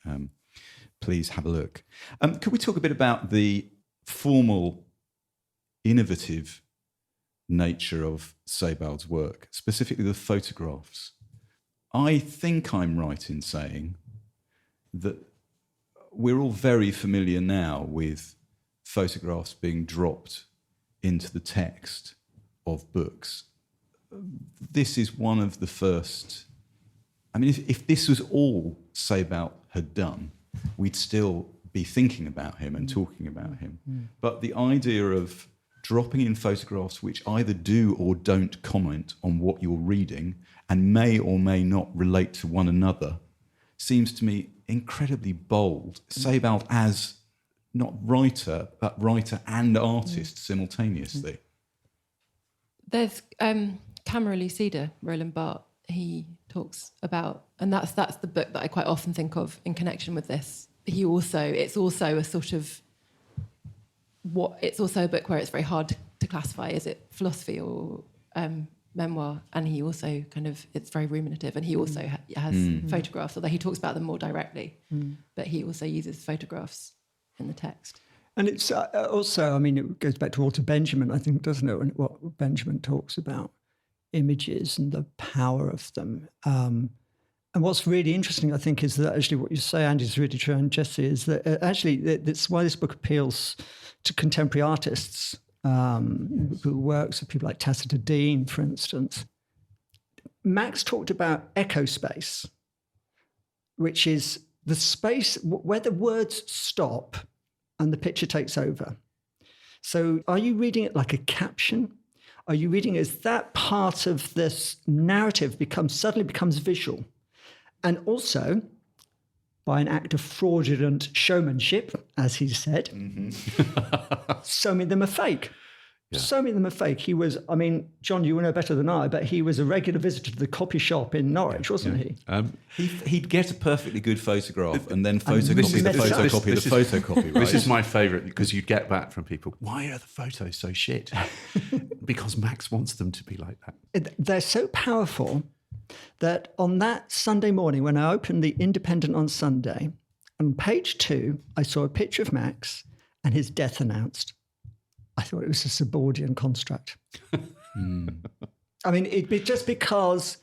Speaker 4: please have a look. Could we talk a bit about the formal, innovative nature of Sebald's work, specifically the photographs? I think I'm right in saying that we're all very familiar now with photographs being dropped into the text of books. This is one of the first. I mean, if this was all Sebald had done, we'd still be thinking about him and talking about him. But the idea of dropping in photographs which either do or don't comment on what you're reading and may or may not relate to one another seems to me incredibly bold. Sebald as not writer, but writer and artist simultaneously.
Speaker 6: There's Camera Lucida, Roland Barthes. He talks about, and that's the book that I quite often think of in connection with this. It's also a sort of it's also a book where it's very hard to classify. Is it philosophy or memoir? And he also it's very ruminative, and he also has photographs, although he talks about them more directly. But he also uses photographs in the text.
Speaker 5: And it's also, I mean, it goes back to Walter Benjamin, I think, doesn't it? What Benjamin talks about images and the power of them. And what's really interesting, I think, is that actually what you say, Andy, is really true, and Jesse, is that actually that's why this book appeals to contemporary artists who works with people like Tacita Dean, for instance. Max talked about echo space, which is the space where the words stop and the picture takes over. So are you reading it like a caption? Are you reading it as that part of this narrative suddenly becomes visual? And also, by an act of fraudulent showmanship, as he said, so many of them are fake. Yeah. So many of them are fake. He was, I mean, John, you will know better than I, but he was a regular visitor to the copy shop in Norwich, wasn't he?
Speaker 4: He'd get a perfectly good photograph and then photocopy the photocopy the photocopy, right?
Speaker 3: This is my favourite, because you get back from people, why are the photos so shit? Because Max wants them to be like that.
Speaker 5: They're so powerful that on that Sunday morning, when I opened the Independent on Sunday, on page 2, I saw a picture of Max and his death announced. I thought it was a Sebaldian construct. I mean, just because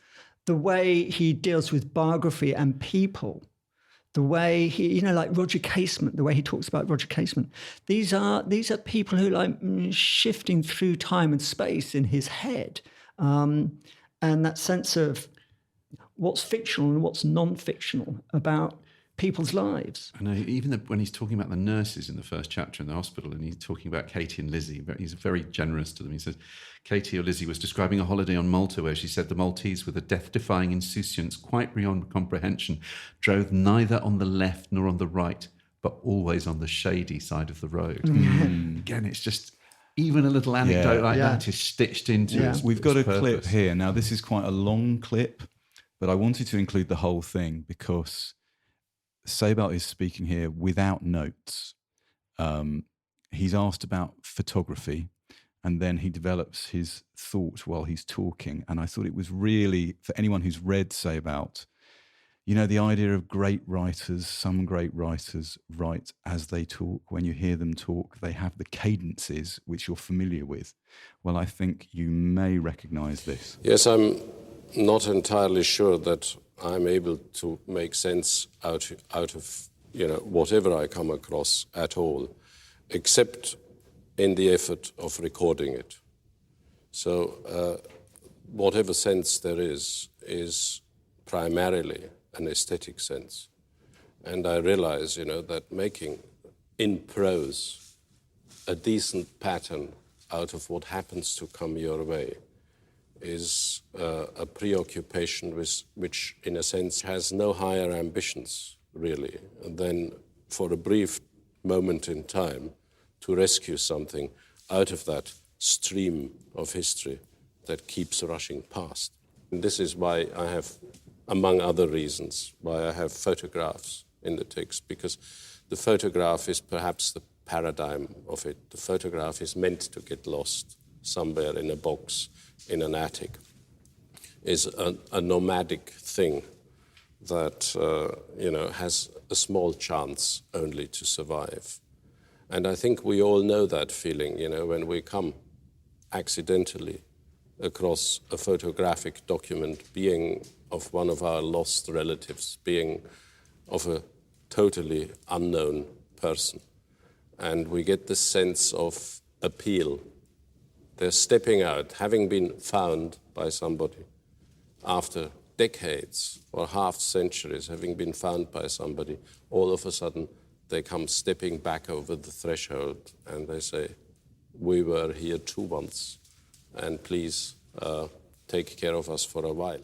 Speaker 5: the way he deals with biography and people, the way he, like Roger Casement, the way he talks about Roger Casement, these are people who like shifting through time and space in his head. And that sense of what's fictional and what's non-fictional about people's lives.
Speaker 3: I know, even when he's talking about the nurses in the first chapter in the hospital, and he's talking about Katie and Lizzie, he's very generous to them. He says, Katie or Lizzie was describing a holiday on Malta where she said the Maltese, with a death-defying insouciance quite beyond comprehension, drove neither on the left nor on the right, but always on the shady side of the road. Again, it's just... Even a little anecdote that is stitched into it.
Speaker 4: We've got a clip here. Now, this is quite a long clip, but I wanted to include the whole thing because Sebald is speaking here without notes. He's asked about photography, and then he develops his thought while he's talking. And I thought it was really, for anyone who's read Sebald, the idea of great writers, some great writers write as they talk. When you hear them talk, they have the cadences which you're familiar with. Well, I think you may recognise this.
Speaker 10: Yes, I'm not entirely sure that I'm able to make sense out of whatever I come across at all, except in the effort of recording it. So whatever sense there is primarily an aesthetic sense. And I realize, that making in prose a decent pattern out of what happens to come your way is a preoccupation which, in a sense, has no higher ambitions, really, than for a brief moment in time to rescue something out of that stream of history that keeps rushing past. And this is why I have, among other reasons, why I have photographs in the text, because the photograph is perhaps the paradigm of it. The photograph is meant to get lost somewhere in a box, in an attic, is a nomadic thing that, has a small chance only to survive. And I think we all know that feeling, when we come accidentally across a photographic document, being of one of our lost relatives, being of a totally unknown person. And we get this sense of appeal. They're stepping out, having been found by somebody after decades or half centuries, having been found by somebody, all of a sudden they come stepping back over the threshold and they say, we were here too once, and please take care of us for a while.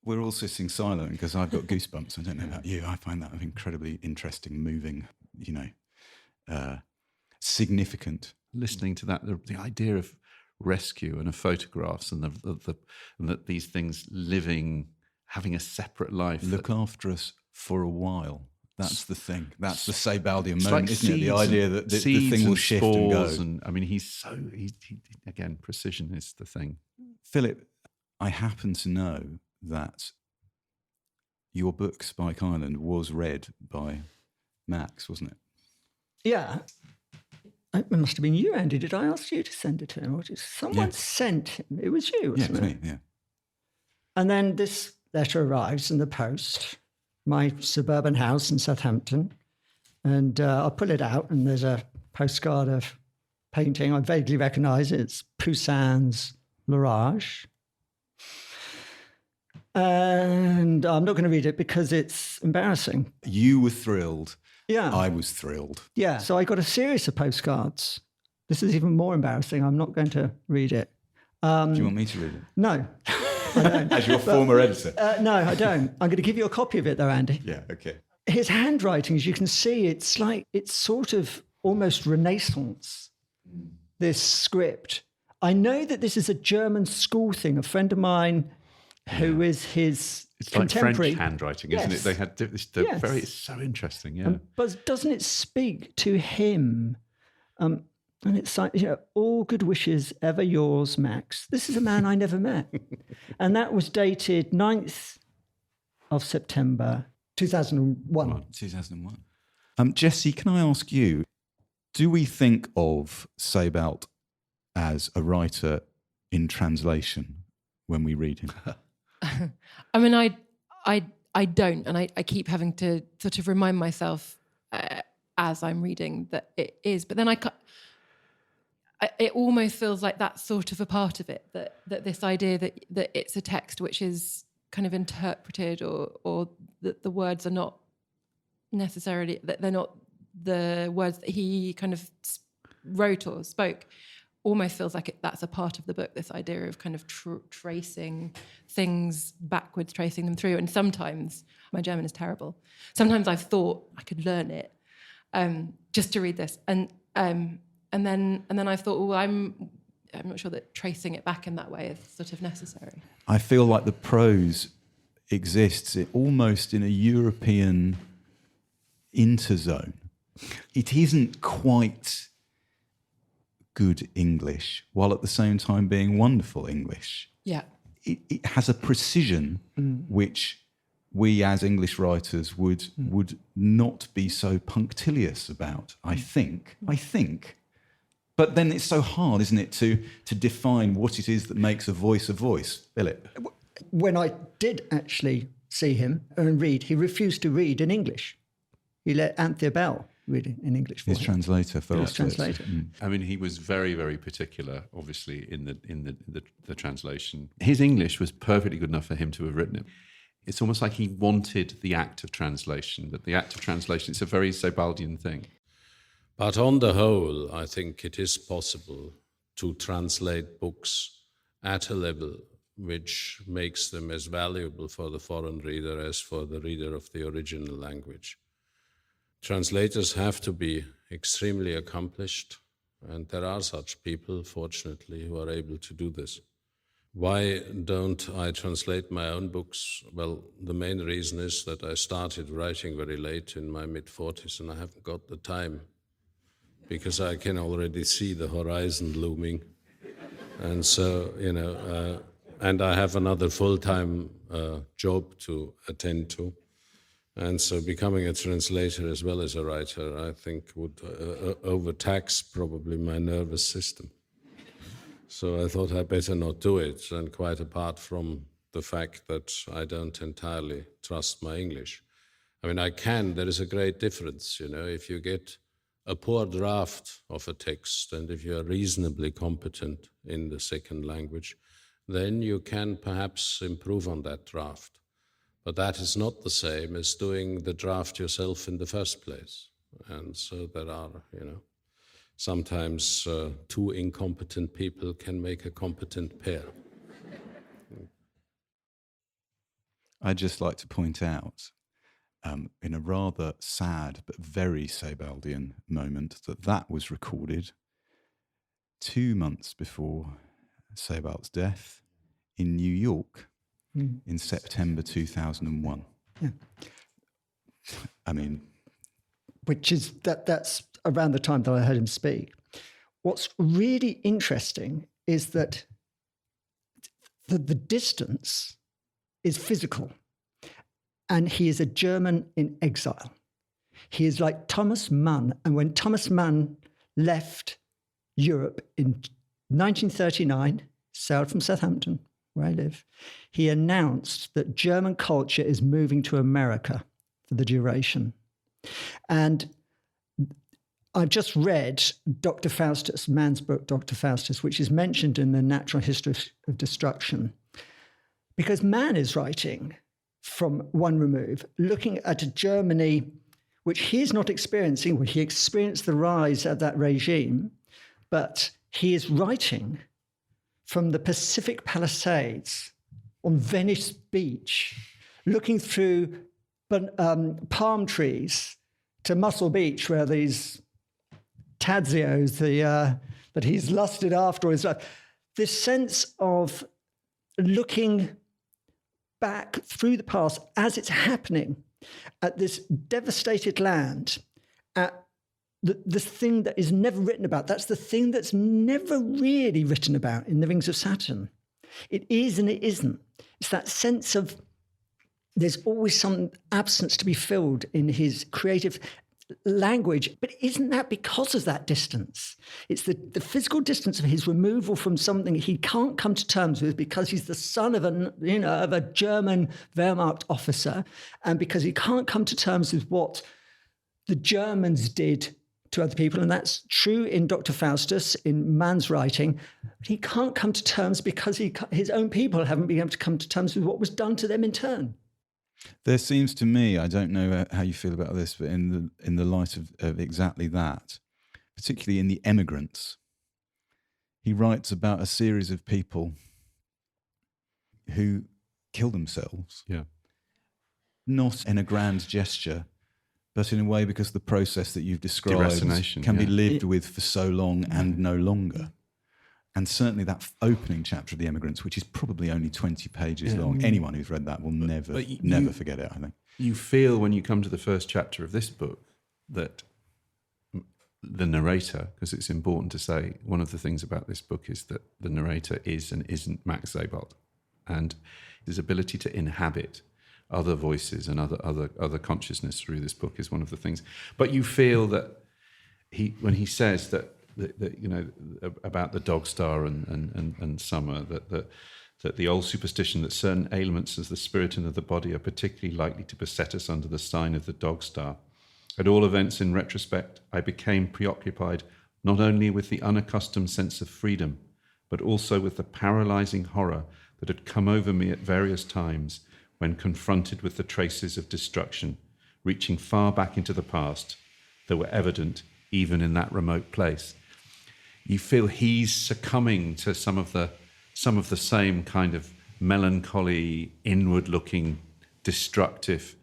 Speaker 4: We're all sitting silent because I've got goosebumps. I don't know about you. I find that an incredibly interesting, moving, significant.
Speaker 3: Listening to that, the idea of rescue and of photographs and that these things living, having a separate life.
Speaker 4: Look after us for a while. That's the thing. That's the Sebaldian moment,
Speaker 3: like
Speaker 4: isn't it? The idea that the thing will shift and go.
Speaker 3: And I mean, he again, precision is the thing.
Speaker 4: Philip, I happen to know that your book, Spike Island, was read by Max, wasn't it?
Speaker 5: Yeah. It must have been you, Andy. Did I ask you to send it to him? Or did someone sent him? It was you, wasn't it?
Speaker 4: Yeah, it was me, yeah.
Speaker 5: And then this letter arrives in the post, my suburban house in Southampton, and I pull it out, and there's a postcard of painting. I vaguely recognise it. It's Poussin's L'Orage. And I'm not going to read it because it's embarrassing.
Speaker 4: You were thrilled.
Speaker 5: Yeah.
Speaker 4: I was thrilled.
Speaker 5: Yeah. So I got a series of postcards. This is even more embarrassing. I'm not going to read it.
Speaker 4: Do you want me to read it?
Speaker 5: No, I don't.
Speaker 4: As your former editor?
Speaker 5: No, I don't. I'm going to give you a copy of it though, Andy.
Speaker 4: Yeah, okay.
Speaker 5: His handwriting, as you can see, it's sort of almost Renaissance, this script. I know that this is a German school thing. A friend of mine who is his
Speaker 3: It's like
Speaker 5: contemporary.
Speaker 3: French handwriting, isn't it? They had this. It's so interesting, yeah.
Speaker 5: But doesn't it speak to him? And it's like, all good wishes, ever yours, Max. This is a man I never met. And that was dated 9th of September, 2001.
Speaker 4: 2001. Jesse, can I ask you, do we think of Sebald as a writer in translation when we read him?
Speaker 6: I mean, I don't, and I keep having to sort of remind myself as I'm reading that it is. But then it almost feels like that's sort of a part of it, that this idea that it's a text which is kind of interpreted, or that the words are not necessarily, that they're not the words that he kind of wrote or spoke. Almost feels like that's a part of the book, this idea of kind of tracing things backwards, tracing them through. And sometimes, my German is terrible, sometimes I've thought I could learn it just to read this. And then I've thought, well, I'm not sure that tracing it back in that way is sort of necessary.
Speaker 4: I feel like the prose exists almost in a European interzone. It isn't quite good English, while at the same time being wonderful English.
Speaker 6: Yeah.
Speaker 4: It has a precision which we as English writers would not be so punctilious about, I think. But then it's so hard, isn't it, to define what it is that makes a voice. Philip?
Speaker 5: When I did actually see him and read, he refused to read in English. He let Anthea Bell really, in English for
Speaker 4: His
Speaker 5: him.
Speaker 4: translator for
Speaker 5: His
Speaker 4: Auschwitz.
Speaker 5: translator.
Speaker 3: I mean, he was very, very particular, obviously, in the translation. His English was perfectly good enough for him to have written it. It's almost like he wanted the act of translation, that the act of translation, it's a very Sebaldian thing.
Speaker 10: But on the whole, I think it is possible to translate books at a level which makes them as valuable for the foreign reader as for the reader of the original language. Translators have to be extremely accomplished, and there are such people, fortunately, who are able to do this. Why don't I translate my own books? Well, the main reason is that I started writing very late in my mid-40s, and I haven't got the time, because I can already see the horizon looming. And so, and I have another full-time job to attend to. And so becoming a translator as well as a writer, I think would overtax probably my nervous system. So I thought I'd better not do it, and quite apart from the fact that I don't entirely trust my English. I mean, there is a great difference, if you get a poor draft of a text, and if you are reasonably competent in the second language, then you can perhaps improve on that draft. But that is not the same as doing the draft yourself in the first place. And so there are, sometimes two incompetent people can make a competent pair.
Speaker 4: I'd just like to point out, in a rather sad but very Sebaldian moment, that was recorded 2 months before Sebald's death in New York in September 2001.
Speaker 5: Yeah.
Speaker 4: I mean...
Speaker 5: Which is, that's around the time that I heard him speak. What's really interesting is that the distance is physical. And he is a German in exile. He is like Thomas Mann. And when Thomas Mann left Europe in 1939, sailed from Southampton, where I live, he announced that German culture is moving to America for the duration. And I've just read Dr. Faustus, Mann's book, Dr. Faustus, which is mentioned in the Natural History of Destruction, because Mann is writing from one remove, looking at a Germany which he is not experiencing. He experienced the rise of that regime, but he is writing from the Pacific Palisades on Venice Beach, looking through palm trees to Muscle Beach, where these Tadzios that he's lusted after his life. This sense of looking back through the past as it's happening at this devastated land, at the thing that is never written about. That's the thing that's never really written about in The Rings of Saturn. It is and it isn't. It's that sense of there's always some absence to be filled in his creative language. But isn't that because of that distance? It's the physical distance of his removal from something he can't come to terms with because he's the son of a German Wehrmacht officer, and because he can't come to terms with what the Germans did to other people. And that's true in Dr. Faustus, in Mann's writing. He can't come to terms because his own people haven't been able to come to terms with what was done to them in turn.
Speaker 4: There seems to me, I don't know how you feel about this, but in the light of exactly that, particularly in The Emigrants, he writes about a series of people who kill themselves, not in a grand gesture, but in a way because the process that you've described can be lived with for so long and no longer. And certainly that opening chapter of The Emigrants, which is probably only 20 pages long, anyone who's read that will never forget it, I think.
Speaker 3: You feel when you come to the first chapter of this book that the narrator, because it's important to say, one of the things about this book is that the narrator is and isn't Max Sebald. And his ability to inhabit other voices and other consciousness through this book is one of the things. But you feel that when he says that about the dog star and summer, that the old superstition that certain ailments of the spirit and of the body are particularly likely to beset us under the sign of the dog star, At all events, in retrospect, I became preoccupied not only with the unaccustomed sense of freedom, but also with the paralyzing horror that had come over me at various times when confronted with the traces of destruction, reaching far back into the past, that were evident even in that remote place. You feel he's succumbing to some of the same kind of melancholy, inward-looking, destructive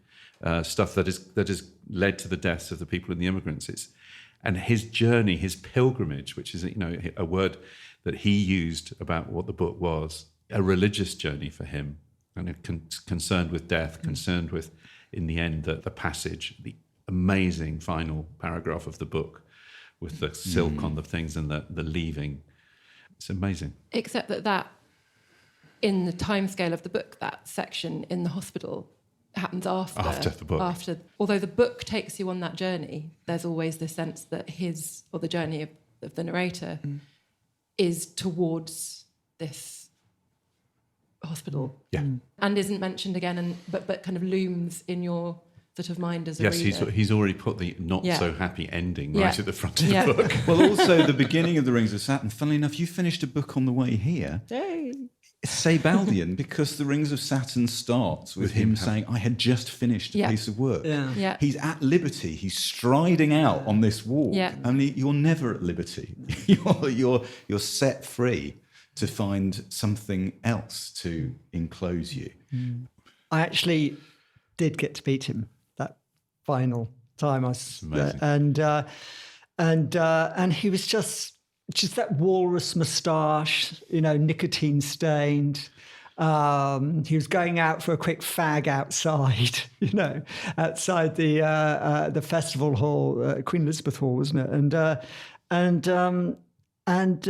Speaker 3: stuff that has led to the deaths of the people and the immigrants. And his journey, his pilgrimage, which is a word that he used about what the book was, a religious journey for him, and concerned with death, concerned with, in the end, the passage, the amazing final paragraph of the book with the silk on the things and the leaving. It's amazing.
Speaker 6: Except that in the timescale of the book, that section in the hospital happens after
Speaker 3: the book.
Speaker 6: Although the book takes you on that journey, there's always the sense that the journey of the narrator is towards this hospital.
Speaker 3: Yeah.
Speaker 6: And isn't mentioned again, but kind of looms in your sort of mind as a reader.
Speaker 3: Yes, he's already put the not so happy ending right at the front of
Speaker 6: Yeah.
Speaker 3: the book.
Speaker 4: Well, also the beginning of The Rings of Saturn, funnily enough, you finished a book on the way here.
Speaker 5: Hey.
Speaker 4: Sebaldian, because The Rings of Saturn starts with him saying, I had just finished a piece of work.
Speaker 6: Yeah.
Speaker 4: He's at liberty. He's striding out on this walk.
Speaker 6: Yeah.
Speaker 4: Only you're never at liberty. You're set free to find something else to enclose you.
Speaker 5: I actually did get to meet him that final time. And he was just that walrus moustache, nicotine stained. He was going out for a quick fag outside, outside the festival hall, Queen Elizabeth Hall, wasn't it? And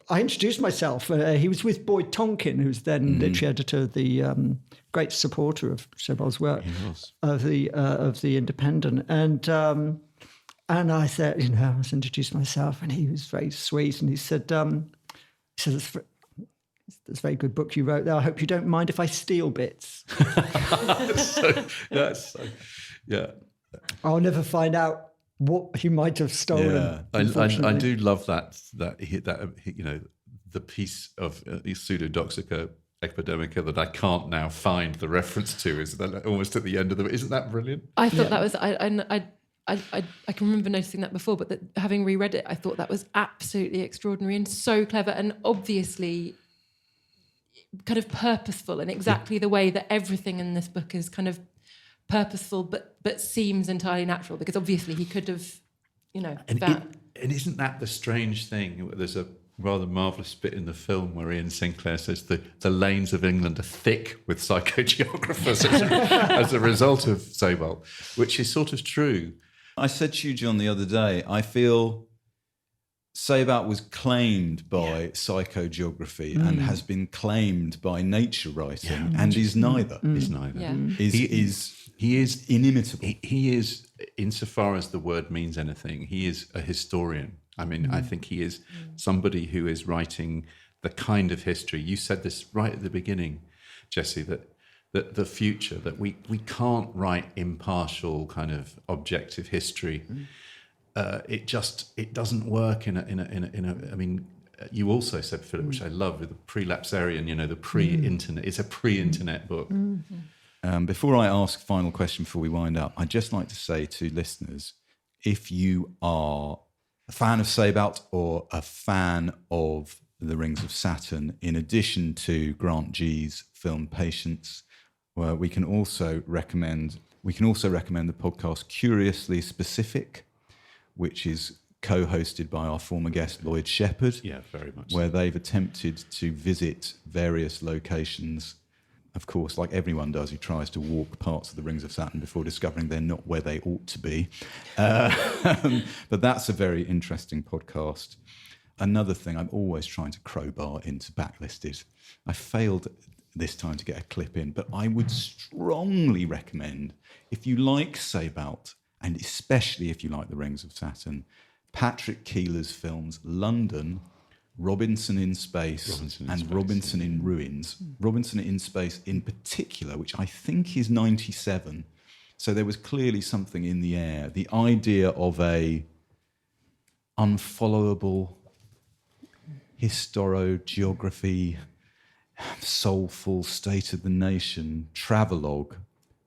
Speaker 5: I introduced myself. He was with Boyd Tonkin, who's then literary editor, the great supporter of Sebald's work, of the Independent, and I said, I was introduced myself, and he was very sweet, and he said, "It's a very good book you wrote there. I hope you don't mind if I steal bits."
Speaker 3: Yeah.
Speaker 5: I'll never find out what he might have stolen.
Speaker 4: Yeah.
Speaker 3: I do love that the piece of Pseudodoxica Epidemica that I can't now find the reference to is that almost at the end of isn't that brilliant?
Speaker 6: I thought that was I can remember noticing that before, but that having reread it, I thought that was absolutely extraordinary and so clever, and obviously kind of purposeful in exactly the way that everything in this book is kind of purposeful, but seems entirely natural, because obviously he could have,
Speaker 3: And isn't that the strange thing? There's a rather marvellous bit in the film where Ian Sinclair says the lanes of England are thick with psychogeographers as a result of Sebald, which is sort of true.
Speaker 4: I said to you, John, the other day, I feel Sebald was claimed by psychogeography and has been claimed by nature writing, and is neither.
Speaker 3: Is neither.
Speaker 6: Yeah.
Speaker 4: He is inimitable.
Speaker 3: He is, insofar as the word means anything, he is a historian. I mean, I think he is somebody who is writing the kind of history. You said this right at the beginning, Jesse, that the future, that we can't write impartial kind of objective history. It doesn't work in a. I mean, you also said, Philip, which I love, with the prelapsarian. The pre-internet. It's a pre-internet book.
Speaker 4: Before I ask final question before we wind up, I'd just like to say to listeners, if you are a fan of Sebald or a fan of The Rings of Saturn, in addition to Grant G's film Patience, we can also recommend the podcast Curiously Specific, which is co-hosted by our former guest Lloyd Shepherd.
Speaker 3: Yeah, very much.
Speaker 4: Where they've attempted to visit various locations. Of course, like everyone does who tries to walk parts of the Rings of Saturn before discovering they're not where they ought to be. But that's a very interesting podcast. Another thing, I'm always trying to crowbar into Backlisted. I failed this time to get a clip in, but I would strongly recommend, if you like Sebald, and especially if you like the Rings of Saturn, Patrick Keeler's films London, Robinson in Space, Robinson in Ruins. Robinson in Space in particular, which I think is 97, So there was clearly something in the air. The idea of a unfollowable historiography, soulful state of the nation travelogue,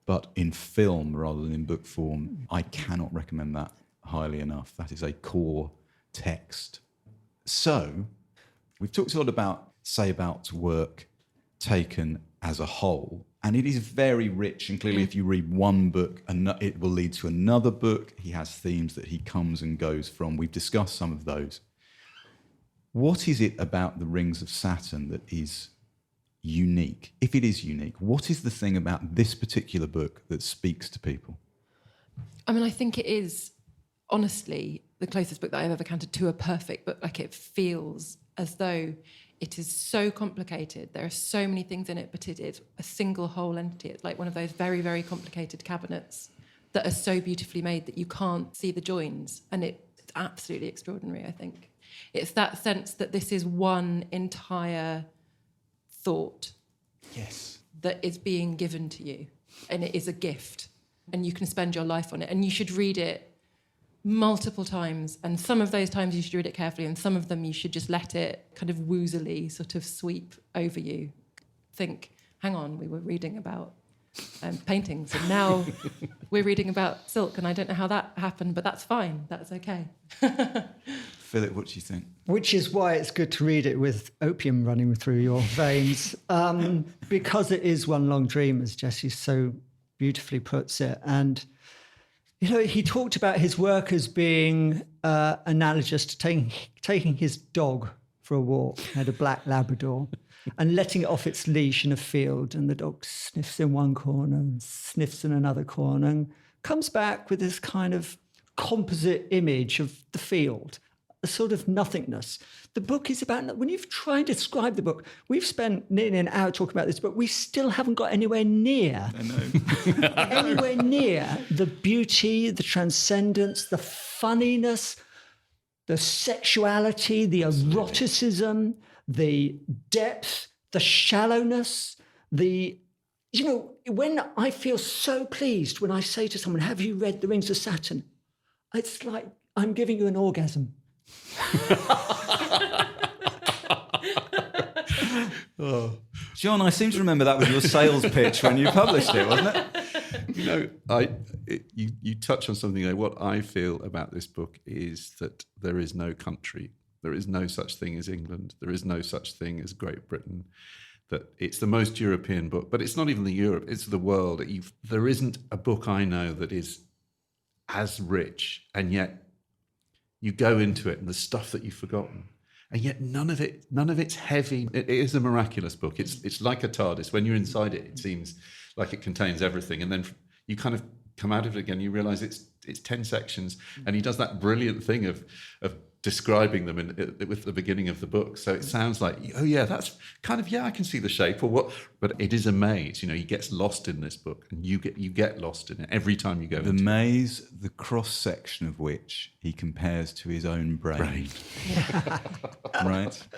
Speaker 4: but in film rather than in book form, I cannot recommend that highly enough. That is a core text. So we've talked a lot about Sebald's work taken as a whole, and it is very rich, and clearly if you read one book, it will lead to another book. He has themes that he comes and goes from. We've discussed some of those. What is it about the Rings of Saturn that is unique? If it is unique, what is the thing about this particular book that speaks to people?
Speaker 6: I mean, I think it is, honestly, the closest book that I've ever counted to a perfect book. Like, it feels as though it is so complicated. There are so many things in it, but it is a single whole entity. It's like one of those very, very complicated cabinets that are so beautifully made that you can't see the joins. And it's absolutely extraordinary, I think. It's that sense that this is one entire thought.
Speaker 4: Yes.
Speaker 6: That is being given to you. And it is a gift. And you can spend your life on it. And you should read it multiple times, and some of those times you should read it carefully, and some of them you should just let it kind of woozily sort of sweep over you. Think, hang on, we were reading about paintings, and now we're reading about silk, and I don't know how that happened, but that's fine, that's okay.
Speaker 4: Philip, what do you think?
Speaker 5: Which is why it's good to read it with opium running through your veins, because it is one long dream, as Jesse so beautifully puts it. And you know, he talked about his work as being analogous to taking his dog for a walk. He had a black Labrador, and letting it off its leash in a field, and the dog sniffs in one corner and sniffs in another corner and comes back with this kind of composite image of the field, a sort of nothingness. The book is about, when you've tried to describe the book, we've spent nearly an hour talking about this, but we still haven't got anywhere near.
Speaker 4: I know.
Speaker 5: Anywhere near the beauty, the transcendence, the funniness, the sexuality, the eroticism, the depth, the shallowness, you know, when I feel so pleased when I say to someone, have you read The Rings of Saturn? It's like I'm giving you an orgasm.
Speaker 4: Oh. John, I seem to remember that was your sales pitch when you published it, wasn't it?
Speaker 3: You know, you touch on something there. What I feel about this book is that there is no country. There is no such thing as England. There is no such thing as Great Britain. That it's the most European book, but it's not even the Europe, it's the world. There isn't a book I know that is as rich, and yet you go into it and the stuff that you've forgotten, and yet none of it's heavy. It is a miraculous book. It's like a TARDIS. When you're inside it, it seems like it contains everything, and then you kind of come out of it again. You realise it's 10 sections, and he does that brilliant thing of describing them with the beginning of the book. So it sounds like, oh yeah, that's kind of, yeah, I can see the shape or what, but it is a maze. You know, he gets lost in this book, and you get lost in it every time you go.
Speaker 4: The maze, the cross section of which he compares to his own brain. Right?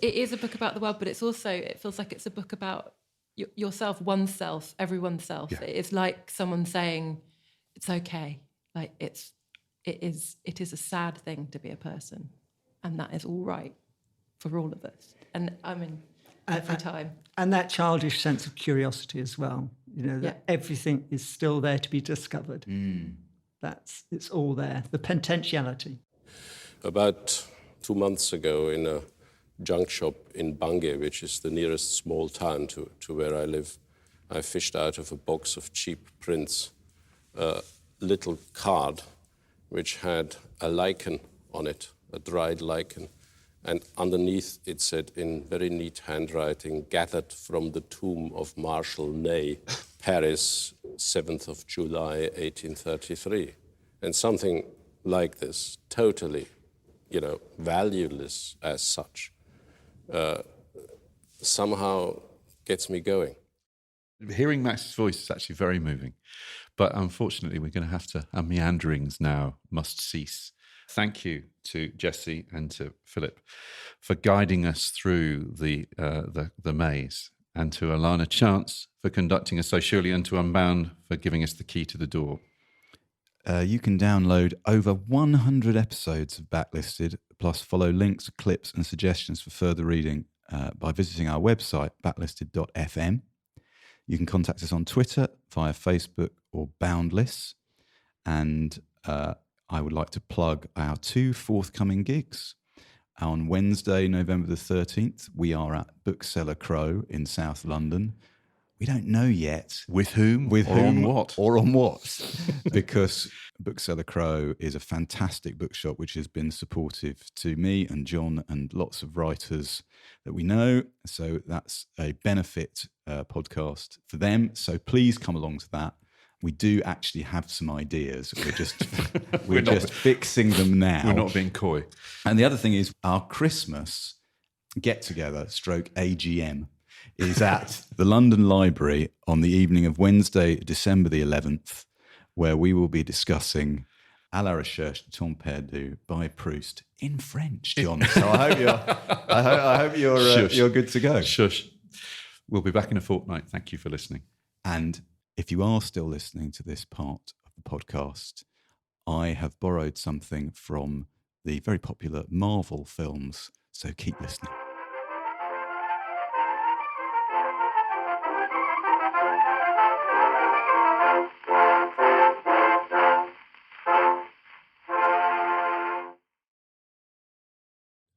Speaker 6: It is a book about the world, but it feels like it's a book about yourself, oneself, everyone's self. Yeah. It's like someone saying, it's okay. Like it is a sad thing to be a person, and that is all right for all of us. And I mean, every time.
Speaker 5: And that childish sense of curiosity as well, you know, that everything is still there to be discovered. It's all there, the potentiality.
Speaker 10: About 2 months ago, in a junk shop in Bangor, which is the nearest small town to where I live, I fished out of a box of cheap prints a little card which had a lichen on it, a dried lichen. And underneath it said in very neat handwriting, gathered from the tomb of Marshal Ney, Paris, 7th of July, 1833. And something like this, totally, you know, valueless as such, somehow gets me going.
Speaker 3: Hearing Max's voice is actually very moving. But unfortunately, we're going to have to, our meanderings now must cease. Thank you to Jesse and to Philip for guiding us through the maze. and to Alana Chance for conducting us so surely, and to Unbound for giving us the key to the door.
Speaker 4: You can download over 100 episodes of Backlisted, plus follow links, clips, and suggestions for further reading by visiting our website, backlisted.fm. You can contact us on Twitter, via Facebook, or Boundless. And I would like to plug our 2 forthcoming gigs. On Wednesday, November the 13th, we are at Bookseller Crow in South London. We don't know yet.
Speaker 3: With whom?
Speaker 4: With
Speaker 3: or
Speaker 4: whom?
Speaker 3: on what?
Speaker 4: Or on what? Because Bookseller Crow is a fantastic bookshop which has been supportive to me and John and lots of writers that we know. So that's a benefit podcast for them. So please come along to that. We do actually have some ideas. We're just fixing them now.
Speaker 3: We're not being coy.
Speaker 4: And the other thing is our Christmas get-together stroke AGM is at the London Library on the evening of Wednesday, December the 11th, where we will be discussing À la recherche de temps perdu by Proust in French, John. So I hope you're good to go.
Speaker 3: Shush. We'll be back in a fortnight. Thank you for listening.
Speaker 4: And if you are still listening to this part of the podcast, I have borrowed something from the very popular Marvel films, so keep listening.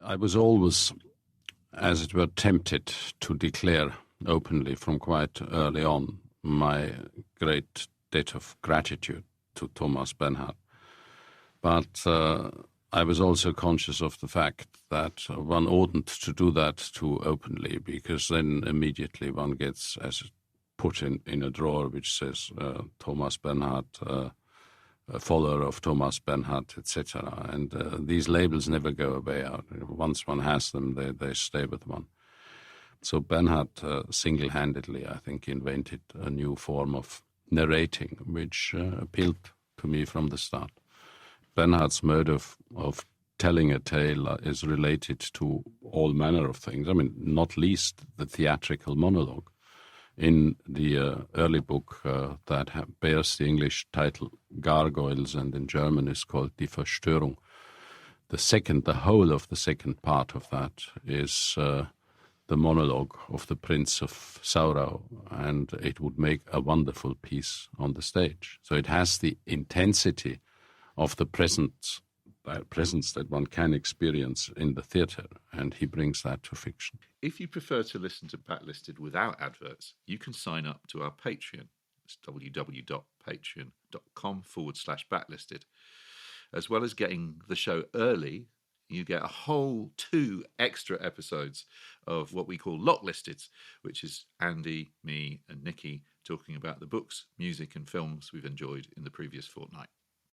Speaker 10: I was always, as it were, tempted to declare openly from quite early on my great debt of gratitude to Thomas Bernhard. But I was also conscious of the fact that one oughtn't to do that too openly, because then immediately one gets put in a drawer which says Thomas Bernhard, a follower of Thomas Bernhard, etc. And these labels never go away. Once one has them, they stay with one. So Bernhard single-handedly, I think, invented a new form of narrating, which appealed to me from the start. Bernhard's mode of telling a tale is related to all manner of things. I mean, not least the theatrical monologue. In the early book that bears the English title Gargoyles, and in German is called Die Verstörung, the whole of the second part of that is the monologue of the Prince of Saurau, and it would make a wonderful piece on the stage. So it has the intensity of the presence that one can experience in the theatre, and he brings that to fiction.
Speaker 3: If you prefer to listen to Backlisted without adverts, you can sign up to our Patreon. It's www.patreon.com/backlisted. As well as getting the show early, you get a whole 2 extra episodes of what we call Locklisted, which is Andy, me, and Nikki talking about the books, music, and films we've enjoyed in the previous fortnight.